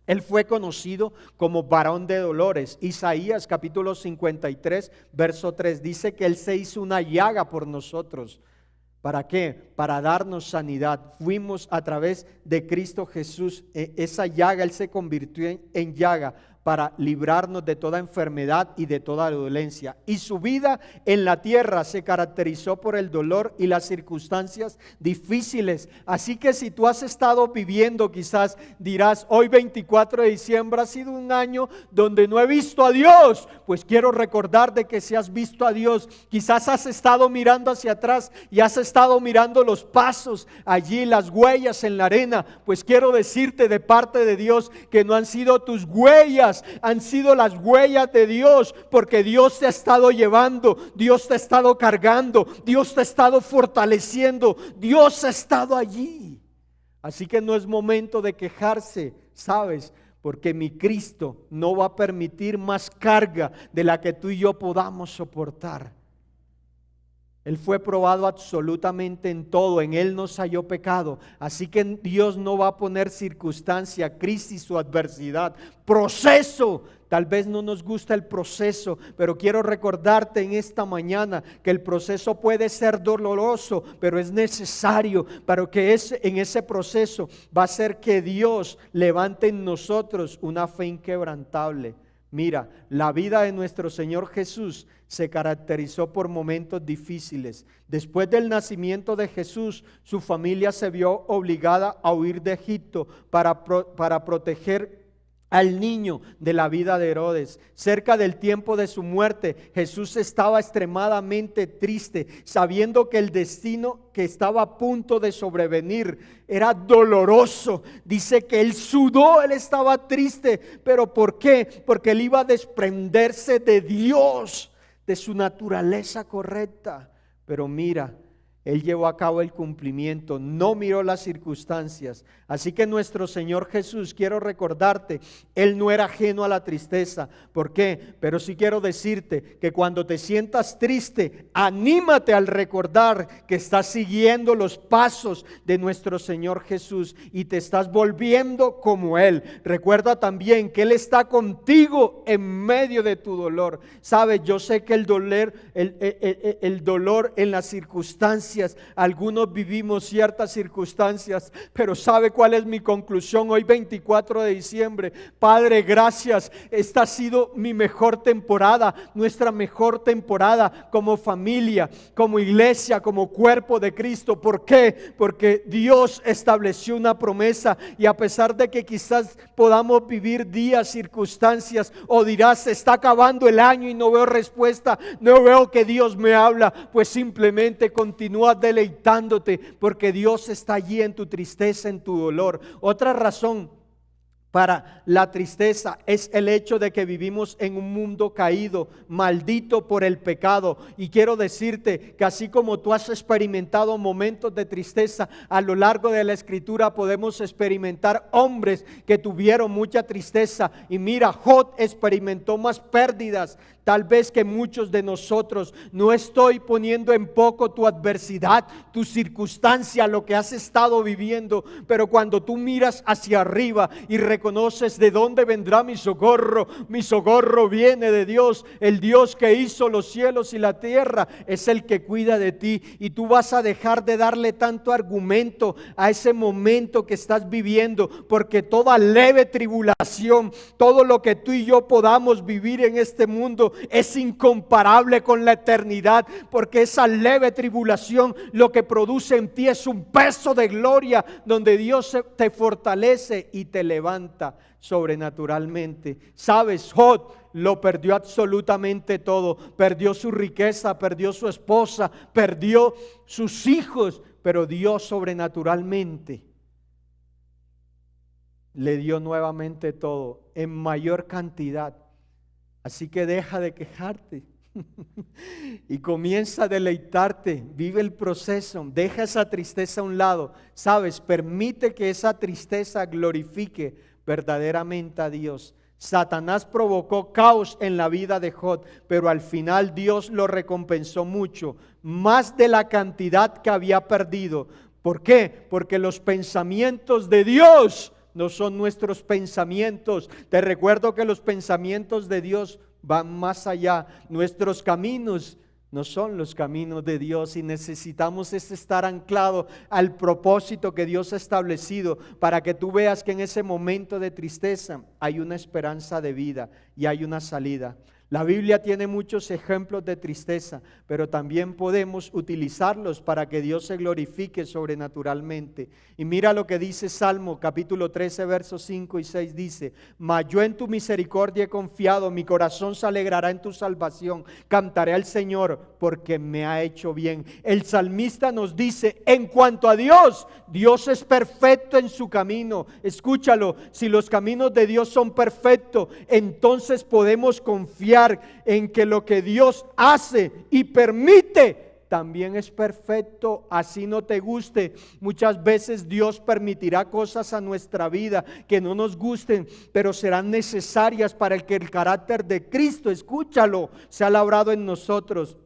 Él fue conocido como varón de dolores. Isaías capítulo 53, verso 3 dice que Él se hizo una llaga por nosotros. ¿Para qué? Para darnos sanidad. Fuimos a través de Cristo Jesús. Esa llaga, Él se convirtió en llaga para librarnos de toda enfermedad y de toda dolencia. Y su vida en la tierra se caracterizó por el dolor y las circunstancias difíciles. Así que si tú has estado viviendo, quizás dirás, hoy 24 de diciembre ha sido un año donde no he visto a Dios. Pues quiero recordar de que si has visto a Dios, quizás has estado mirando hacia atrás y has estado mirando los pasos allí, las huellas en la arena. Pues quiero decirte de parte de Dios que no han sido tus huellas, han sido las huellas de Dios, porque Dios te ha estado llevando, Dios te ha estado cargando, Dios te ha estado fortaleciendo, Dios ha estado allí. Así que no es momento de quejarse, ¿sabes? Porque mi Cristo no va a permitir más carga de la que tú y yo podamos soportar. Él fue probado absolutamente en todo, en Él no se halló pecado. Así que Dios no va a poner circunstancia, crisis o adversidad, proceso. Tal vez no nos gusta el proceso, pero quiero recordarte en esta mañana que el proceso puede ser doloroso, pero es necesario para que en ese proceso va a ser que Dios levante en nosotros una fe inquebrantable. Mira, la vida de nuestro Señor Jesús se caracterizó por momentos difíciles. Después del nacimiento de Jesús, su familia se vio obligada a huir de Egipto para proteger al niño de la vida de Herodes. Cerca del tiempo de su muerte, Jesús estaba extremadamente triste, sabiendo que el destino que estaba a punto de sobrevenir era doloroso. Dice que él sudó, él estaba triste. ¿Pero por qué? Porque él iba a desprenderse de Dios, de su naturaleza correcta. Pero mira, Él llevó a cabo el cumplimiento, no miró las circunstancias. Así que nuestro Señor Jesús, quiero recordarte, Él no era ajeno a la tristeza. ¿Por qué? Pero sí quiero decirte que cuando te sientas triste, anímate al recordar que estás siguiendo los pasos de nuestro Señor Jesús y te estás volviendo como Él. Recuerda también que Él está contigo en medio de tu dolor. Sabes, yo sé que el dolor en las circunstancias, algunos vivimos ciertas circunstancias, pero ¿sabe cuál es mi conclusión hoy 24 de diciembre? Padre, gracias, esta ha sido mi mejor temporada, nuestra mejor temporada como familia, como iglesia, como cuerpo de Cristo. ¿Por qué? Porque Dios estableció una promesa, y a pesar de que quizás podamos vivir días, circunstancias, o dirás, se está acabando el año y no veo respuesta, no veo que Dios me habla, pues simplemente continúa deleitándote, porque Dios está allí en tu tristeza, en tu dolor. Otra razón para la tristeza es el hecho de que vivimos en un mundo caído, maldito por el pecado. Y quiero decirte que así como tú has experimentado momentos de tristeza, a lo largo de la Escritura podemos experimentar hombres que tuvieron mucha tristeza. Y mira, Job experimentó más pérdidas Tal vez que muchos de nosotros no estoy poniendo en poco tu adversidad, tu circunstancia, lo que has estado viviendo, pero cuando tú miras hacia arriba y reconoces de dónde vendrá mi socorro viene de Dios, el Dios que hizo los cielos y la tierra, es el que cuida de ti, y tú vas a dejar de darle tanto argumento a ese momento que estás viviendo, porque toda leve tribulación, todo lo que tú y yo podamos vivir en este mundo es incomparable con la eternidad, porque esa leve tribulación lo que produce en ti es un peso de gloria donde Dios te fortalece y te levanta sobrenaturalmente. Sabes, Job lo perdió absolutamente todo, perdió su riqueza, perdió su esposa, perdió sus hijos, pero Dios sobrenaturalmente le dio nuevamente todo en mayor cantidad. Así que deja de quejarte y comienza a deleitarte. Vive el proceso, deja esa tristeza a un lado. Sabes, permite que esa tristeza glorifique verdaderamente a Dios. Satanás provocó caos en la vida de Job, pero al final Dios lo recompensó mucho, más de la cantidad que había perdido. ¿Por qué? Porque los pensamientos de Dios no son nuestros pensamientos. Te recuerdo que los pensamientos de Dios van más allá. Nuestros caminos no son los caminos de Dios, y necesitamos estar anclados al propósito que Dios ha establecido, para que tú veas que en ese momento de tristeza hay una esperanza de vida y hay una salida. La Biblia tiene muchos ejemplos de tristeza, pero también podemos utilizarlos para que Dios se glorifique sobrenaturalmente. Y mira lo que dice Salmo capítulo 13, versos 5 y 6, dice: mas yo en tu misericordia he confiado, mi corazón se alegrará en tu salvación, cantaré al Señor porque me ha hecho bien. El salmista nos dice, en cuanto a Dios, Dios es perfecto en su camino. Escúchalo, si los caminos de Dios son perfectos, entonces podemos confiar en que lo que Dios hace y permite también es perfecto, así no te guste. Muchas veces Dios permitirá cosas a nuestra vida que no nos gusten, pero serán necesarias para que el carácter de Cristo, escúchalo, sea labrado en nosotros.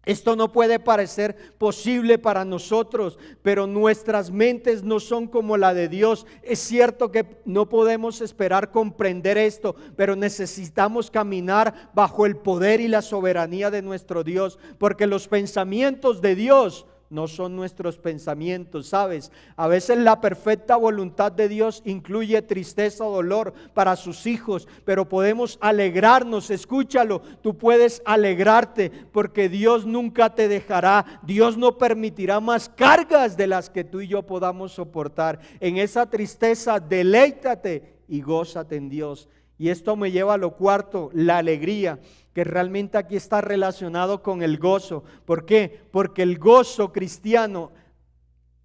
Esto no puede parecer posible para nosotros, pero nuestras mentes no son como la de Dios. Es cierto que no podemos esperar comprender esto, pero necesitamos caminar bajo el poder y la soberanía de nuestro Dios, porque los pensamientos de Dios no son nuestros pensamientos, ¿sabes? A veces la perfecta voluntad de Dios incluye tristeza o dolor para sus hijos, pero podemos alegrarnos. Escúchalo, tú puedes alegrarte porque Dios nunca te dejará. Dios no permitirá más cargas de las que tú y yo podamos soportar. En esa tristeza, deleítate y gózate en Dios. Y esto me lleva a lo cuarto, la alegría, que realmente aquí está relacionado con el gozo. ¿Por qué? Porque el gozo cristiano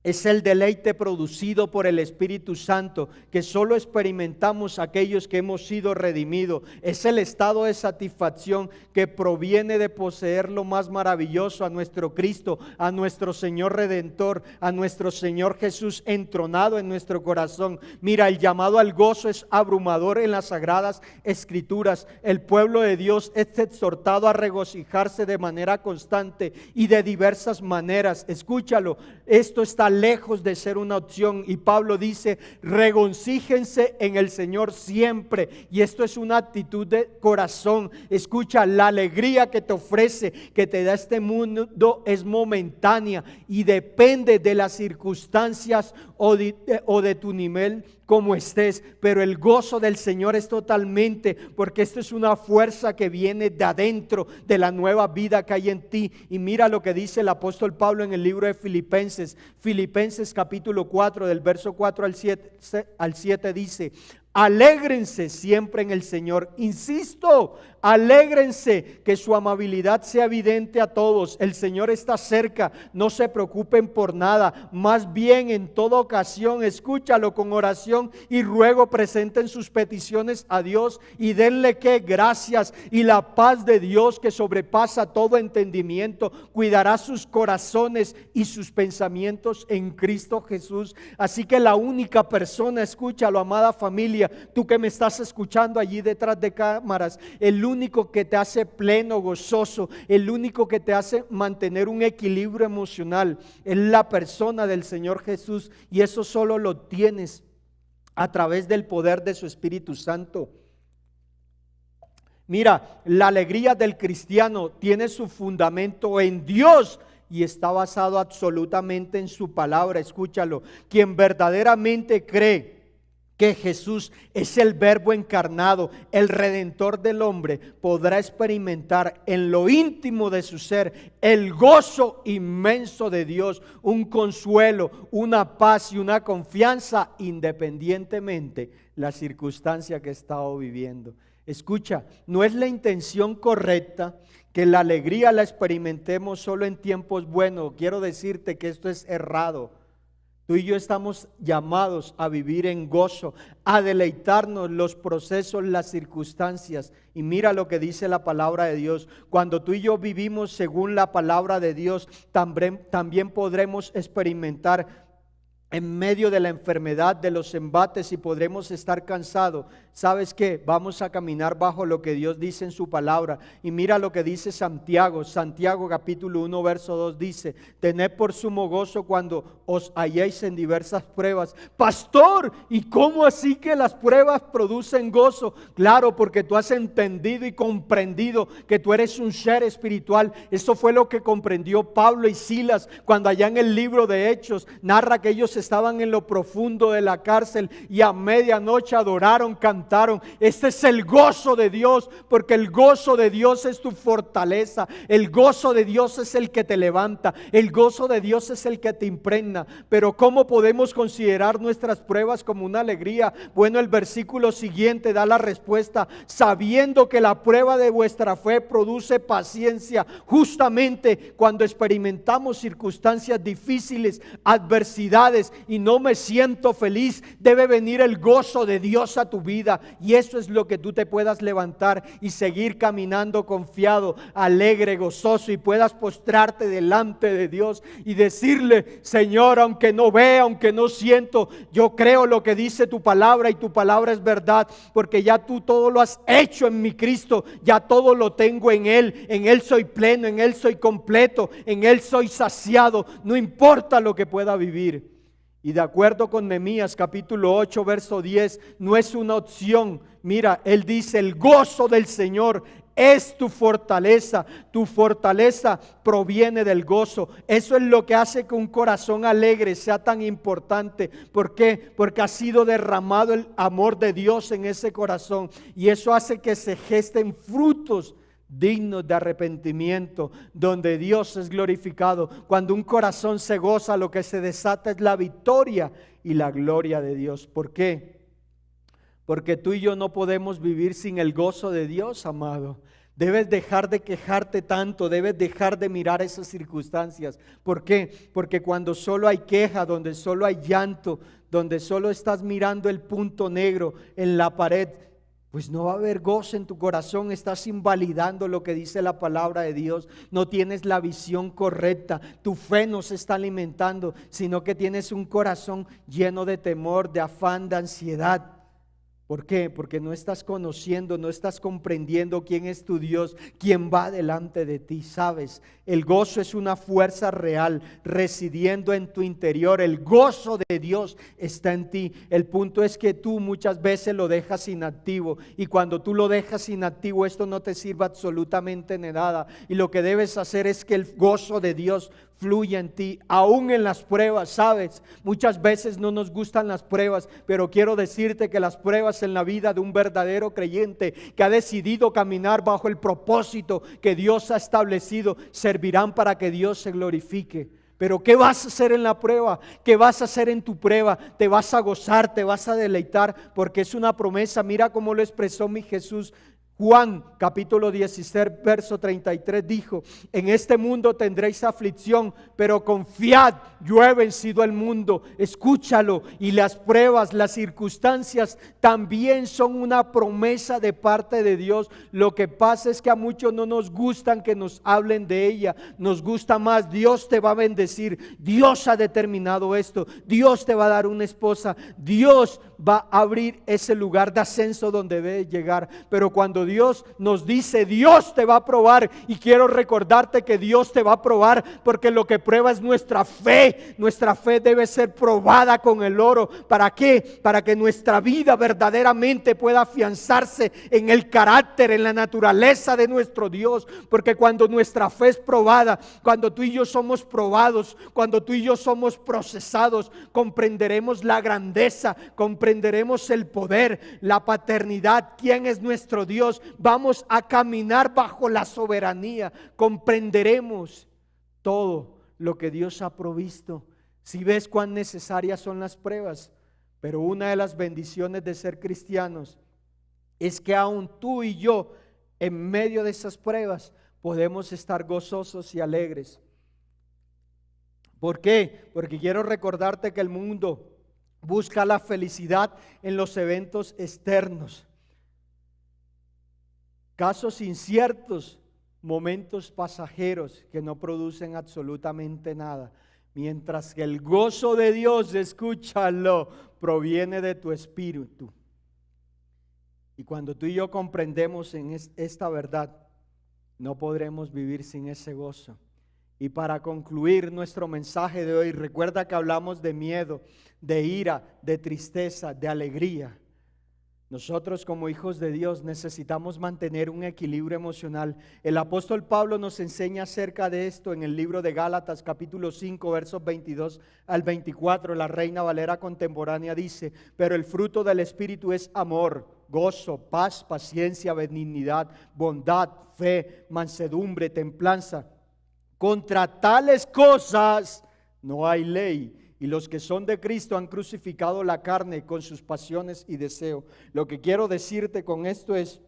es el deleite producido por el Espíritu Santo, que solo experimentamos aquellos que hemos sido redimidos. Es el estado de satisfacción que proviene de poseer lo más maravilloso, a nuestro Cristo, a nuestro Señor Redentor, a nuestro Señor Jesús entronado en nuestro corazón. Mira, el llamado al gozo es abrumador en las Sagradas Escrituras. El pueblo de Dios es exhortado a regocijarse de manera constante y de diversas maneras. Escúchalo, esto está lejos de ser una opción, y Pablo dice: regocíjense en el Señor siempre. Y esto es una actitud de corazón. Escucha, la alegría que te ofrece, que te da este mundo, es momentánea y depende de las circunstancias o de tu nivel como estés, pero el gozo del Señor es totalmente, porque esto es una fuerza que viene de adentro, de la nueva vida que hay en ti. Y mira lo que dice el apóstol Pablo en el libro de Filipenses capítulo 4, del verso 4 al 7 dice: alégrense siempre en el Señor. Insisto, alégrense, que su amabilidad sea evidente a todos. El Señor está cerca, no se preocupen por nada. Más bien, en toda ocasión, escúchalo, con oración y ruego, presenten sus peticiones a Dios y denle que gracias, y la paz de Dios, que sobrepasa todo entendimiento, cuidará sus corazones y sus pensamientos en Cristo Jesús. Así que la única persona, escúchalo, amada familia, tú que me estás escuchando allí detrás de cámaras, el único que te hace pleno, gozoso, el único que te hace mantener un equilibrio emocional es la persona del Señor Jesús, y eso solo lo tienes a través del poder de su Espíritu Santo. Mira, la alegría del cristiano tiene su fundamento en Dios y está basado absolutamente en su palabra. Escúchalo, quien verdaderamente cree que Jesús es el Verbo encarnado, el Redentor del hombre, podrá experimentar en lo íntimo de su ser el gozo inmenso de Dios, un consuelo, una paz y una confianza independientemente la circunstancia que está viviendo. Escucha, no es la intención correcta que la alegría la experimentemos solo en tiempos buenos. Quiero decirte que esto es errado. Tú y yo estamos llamados a vivir en gozo, a deleitarnos los procesos, las circunstancias. Y mira lo que dice la palabra de Dios. Cuando tú y yo vivimos según la palabra de Dios, también podremos experimentar en medio de la enfermedad, de los embates, y podremos estar cansados. ¿Sabes qué? Vamos a caminar bajo lo que Dios dice en su palabra. Y mira lo que dice Santiago. Santiago capítulo 1 verso 2 dice: tened por sumo gozo cuando os halléis en diversas pruebas. Pastor, ¿y cómo así que las pruebas producen gozo? Claro, porque tú has entendido y comprendido que tú eres un ser espiritual. Eso fue lo que comprendió Pablo y Silas cuando allá en el libro de Hechos narra que ellos estaban en lo profundo de la cárcel y a medianoche adoraron, cantaron. Este es el gozo de Dios, porque el gozo de Dios es tu fortaleza. El gozo de Dios es el que te levanta. El gozo de Dios es el que te impregna. Pero ¿cómo podemos considerar nuestras pruebas como una alegría? Bueno, el versículo siguiente da la respuesta: sabiendo que la prueba de vuestra fe produce paciencia. Justamente cuando experimentamos circunstancias difíciles, adversidades, y no me siento feliz, debe venir el gozo de Dios a tu vida, y eso es lo que tú te puedas levantar y seguir caminando confiado, alegre, gozoso, y puedas postrarte delante de Dios y decirle: Señor, aunque no vea, aunque no siento, yo creo lo que dice tu palabra, y tu palabra es verdad, porque ya tú todo lo has hecho en mi Cristo, ya todo lo tengo en Él soy pleno, en Él soy completo, en Él soy saciado, no importa lo que pueda vivir. Y de acuerdo con Nehemías capítulo 8 verso 10, no es una opción. Mira, él dice: el gozo del Señor es tu fortaleza proviene del gozo. Eso es lo que hace que un corazón alegre sea tan importante. ¿Por qué? Porque ha sido derramado el amor de Dios en ese corazón, y eso hace que se gesten frutos dignos de arrepentimiento, donde Dios es glorificado. Cuando un corazón se goza, lo que se desata es la victoria y la gloria de Dios. ¿Por qué? Porque tú y yo no podemos vivir sin el gozo de Dios, amado. Debes dejar de quejarte tanto, debes dejar de mirar esas circunstancias. ¿Por qué? Porque cuando solo hay queja, donde solo hay llanto, donde solo estás mirando el punto negro en la pared, pues no va a haber gozo en tu corazón. Estás invalidando lo que dice la palabra de Dios. No tienes la visión correcta. Tu fe no se está alimentando, sino que tienes un corazón lleno de temor, de afán, de ansiedad. ¿Por qué? Porque no estás conociendo, no estás comprendiendo quién es tu Dios, quién va delante de ti. ¿Sabes? El gozo es una fuerza real residiendo en tu interior. El gozo de Dios está en ti. El punto es que tú muchas veces lo dejas inactivo, y cuando tú lo dejas inactivo, esto no te sirve absolutamente de nada. Y lo que debes hacer es que el gozo de Dios fluye en ti, aún en las pruebas. ¿Sabes? Muchas veces no nos gustan las pruebas, pero quiero decirte que las pruebas en la vida de un verdadero creyente que ha decidido caminar bajo el propósito que Dios ha establecido, servirán para que Dios se glorifique. Pero ¿qué vas a hacer en la prueba? ¿Qué vas a hacer en tu prueba? Te vas a gozar, te vas a deleitar, porque es una promesa. Mira cómo lo expresó mi Jesús. Juan capítulo 16 verso 33 dijo: en este mundo tendréis aflicción, pero confiad, yo he vencido al mundo. Escúchalo. Y las pruebas, las circunstancias también son una promesa de parte de Dios. Lo que pasa es que a muchos no nos gustan que nos hablen de ella. Nos gusta más: Dios te va a bendecir, Dios ha determinado esto, Dios te va a dar una esposa, Dios va a abrir ese lugar de ascenso donde debes llegar. Pero cuando Dios nos dice, Dios te va a probar. Y quiero recordarte que Dios te va a probar, porque lo que prueba es nuestra fe. Nuestra fe debe ser probada con el oro. ¿Para qué? Para que nuestra vida verdaderamente pueda afianzarse en el carácter, en la naturaleza de nuestro Dios. Porque cuando nuestra fe es probada, cuando tú y yo somos probados, cuando tú y yo somos procesados, comprenderemos la grandeza, comprenderemos el poder, la paternidad, quién es nuestro Dios. Vamos a caminar bajo la soberanía, comprenderemos todo lo que Dios ha provisto. Si ves cuán necesarias son las pruebas, pero una de las bendiciones de ser cristianos es que aún tú y yo, en medio de esas pruebas, podemos estar gozosos y alegres. ¿Por qué? Porque quiero recordarte que el mundo busca la felicidad en los eventos externos, casos inciertos, momentos pasajeros que no producen absolutamente nada, mientras que el gozo de Dios, escúchalo, proviene de tu espíritu. Y cuando tú y yo comprendemos en esta verdad, no podremos vivir sin ese gozo. Y para concluir nuestro mensaje de hoy, recuerda que hablamos de miedo, de ira, de tristeza, de alegría. Nosotros como hijos de Dios necesitamos mantener un equilibrio emocional. El apóstol Pablo nos enseña acerca de esto en el libro de Gálatas capítulo 5 versos 22 al 24. La Reina Valera contemporánea dice: pero el fruto del Espíritu es amor, gozo, paz, paciencia, benignidad, bondad, fe, mansedumbre, templanza. Contra tales cosas no hay ley. Y los que son de Cristo han crucificado la carne con sus pasiones y deseos. Lo que quiero decirte con esto es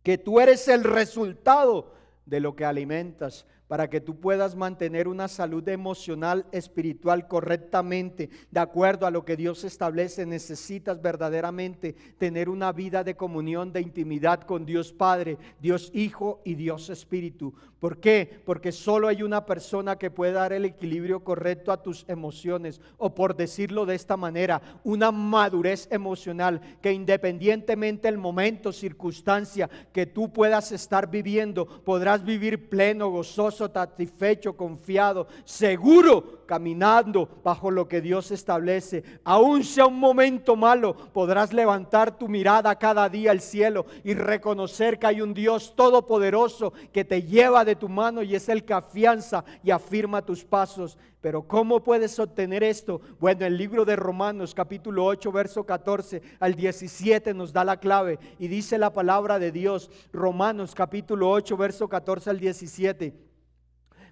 que tú eres el resultado de lo que alimentas. Para que tú puedas mantener una salud emocional, espiritual correctamente, de acuerdo a lo que Dios establece, necesitas verdaderamente tener una vida de comunión, de intimidad con Dios Padre, Dios Hijo y Dios Espíritu. ¿Por qué? Porque solo hay una persona que puede dar el equilibrio correcto a tus emociones, o por decirlo de esta manera, una madurez emocional que independientemente del momento, circunstancia que tú puedas estar viviendo, podrás vivir pleno, gozoso, satisfecho, confiado, seguro, caminando bajo lo que Dios establece. Aún sea un momento malo, podrás levantar tu mirada cada día al cielo y reconocer que hay un Dios todopoderoso que te lleva de tu mano y es el que afianza y afirma tus pasos. Pero ¿cómo puedes obtener esto? Bueno, el libro de Romanos capítulo 8 verso 14 al 17 nos da la clave y dice la palabra de Dios. Romanos capítulo 8 verso 14 al 17: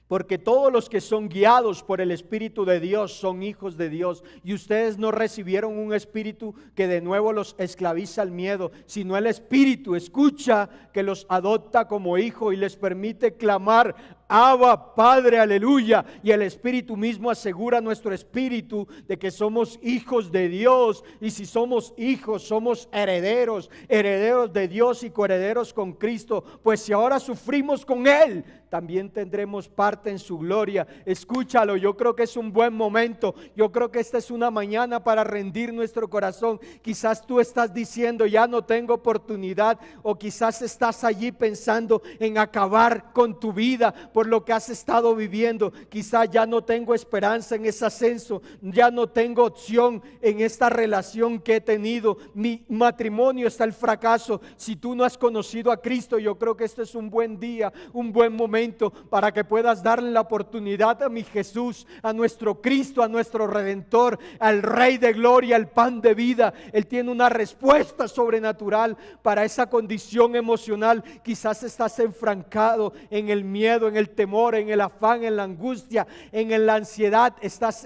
porque todos los que son guiados por el Espíritu de Dios son hijos de Dios. Y ustedes no recibieron un espíritu que de nuevo los esclaviza al miedo, sino el Espíritu, escucha, que los adopta como hijo y les permite clamar: Abba, Padre, aleluya. Y el Espíritu mismo asegura a nuestro espíritu de que somos hijos de Dios. Y si somos hijos, somos herederos, herederos de Dios y coherederos con Cristo. Pues si ahora sufrimos con Él, también tendremos parte en su gloria. Escúchalo, yo creo que es un buen momento. Yo creo que esta es una mañana para rendir nuestro corazón. Quizás tú estás diciendo: ya no tengo oportunidad. O quizás estás allí pensando en acabar con tu vida por lo que has estado viviendo. Quizás ya no tengo esperanza en ese ascenso, ya no tengo opción en esta relación que he tenido, mi matrimonio está el fracaso. Si tú no has conocido a Cristo, yo creo que este es un buen día, un buen momento para que puedas darle la oportunidad a mi Jesús, a nuestro Cristo, a nuestro Redentor, al Rey de Gloria, al pan de vida. Él tiene una respuesta sobrenatural para esa condición emocional. Quizás estás enfrancado en el miedo, en el temor, en el afán, en la angustia, en la ansiedad, estás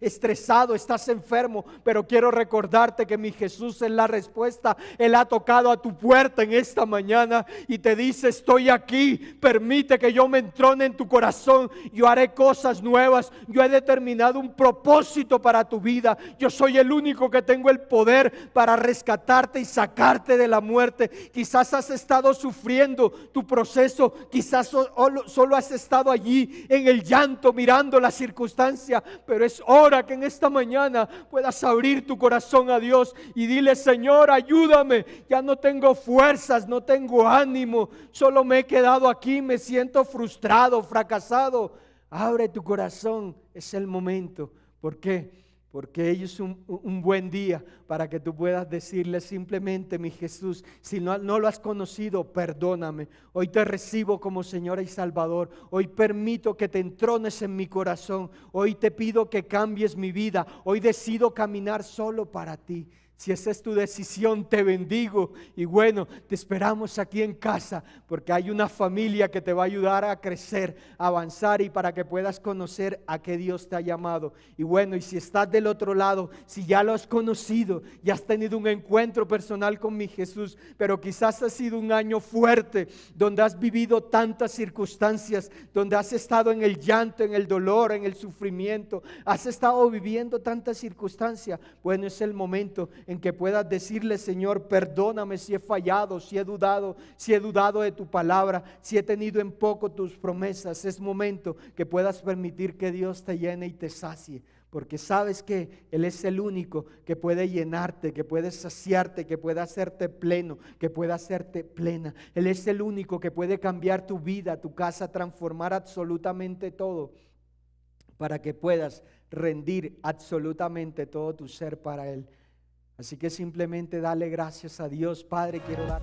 estresado, estás enfermo, pero quiero recordarte que mi Jesús es la respuesta. Él ha tocado a tu puerta en esta mañana y te dice: estoy aquí, permite que yo me entrone en tu corazón, yo haré cosas nuevas, yo he determinado un propósito para tu vida, yo soy el único que tengo el poder para rescatarte y sacarte de la muerte. Quizás has estado sufriendo tu proceso, quizás solo has estado allí en el llanto mirando la circunstancia, pero es hora que en esta mañana puedas abrir tu corazón a Dios y dile: Señor, ayúdame, ya no tengo fuerzas, no tengo ánimo, solo me he quedado aquí, me siento frustrado, fracasado. Abre tu corazón, es el momento. ¿Por qué? Porque hoy es un buen día para que tú puedas decirle simplemente: mi Jesús, si no lo has conocido, perdóname. Hoy te recibo como Señor y Salvador. Hoy permito que te entrones en mi corazón. Hoy te pido que cambies mi vida. Hoy decido caminar solo para ti. Si esa es tu decisión, te bendigo. Y bueno, te esperamos aquí en casa, porque hay una familia que te va a ayudar a crecer, a avanzar, y para que puedas conocer a qué Dios te ha llamado. Y bueno, y si estás del otro lado, si ya lo has conocido, ya has tenido un encuentro personal con mi Jesús, pero quizás ha sido un año fuerte, donde has vivido tantas circunstancias, donde has estado en el llanto, en el dolor, en el sufrimiento, has estado viviendo tantas circunstancias. Bueno, es el momento en que puedas decirle: Señor, perdóname si he fallado, si he dudado de tu palabra, si he tenido en poco tus promesas. Es momento que puedas permitir que Dios te llene y te sacie, porque sabes que Él es el único que puede llenarte, que puede saciarte, que puede hacerte pleno, que puede hacerte plena. Él es el único que puede cambiar tu vida, tu casa, transformar absolutamente todo, para que puedas rendir absolutamente todo tu ser para Él. Así que simplemente dale gracias a Dios. Padre, quiero dar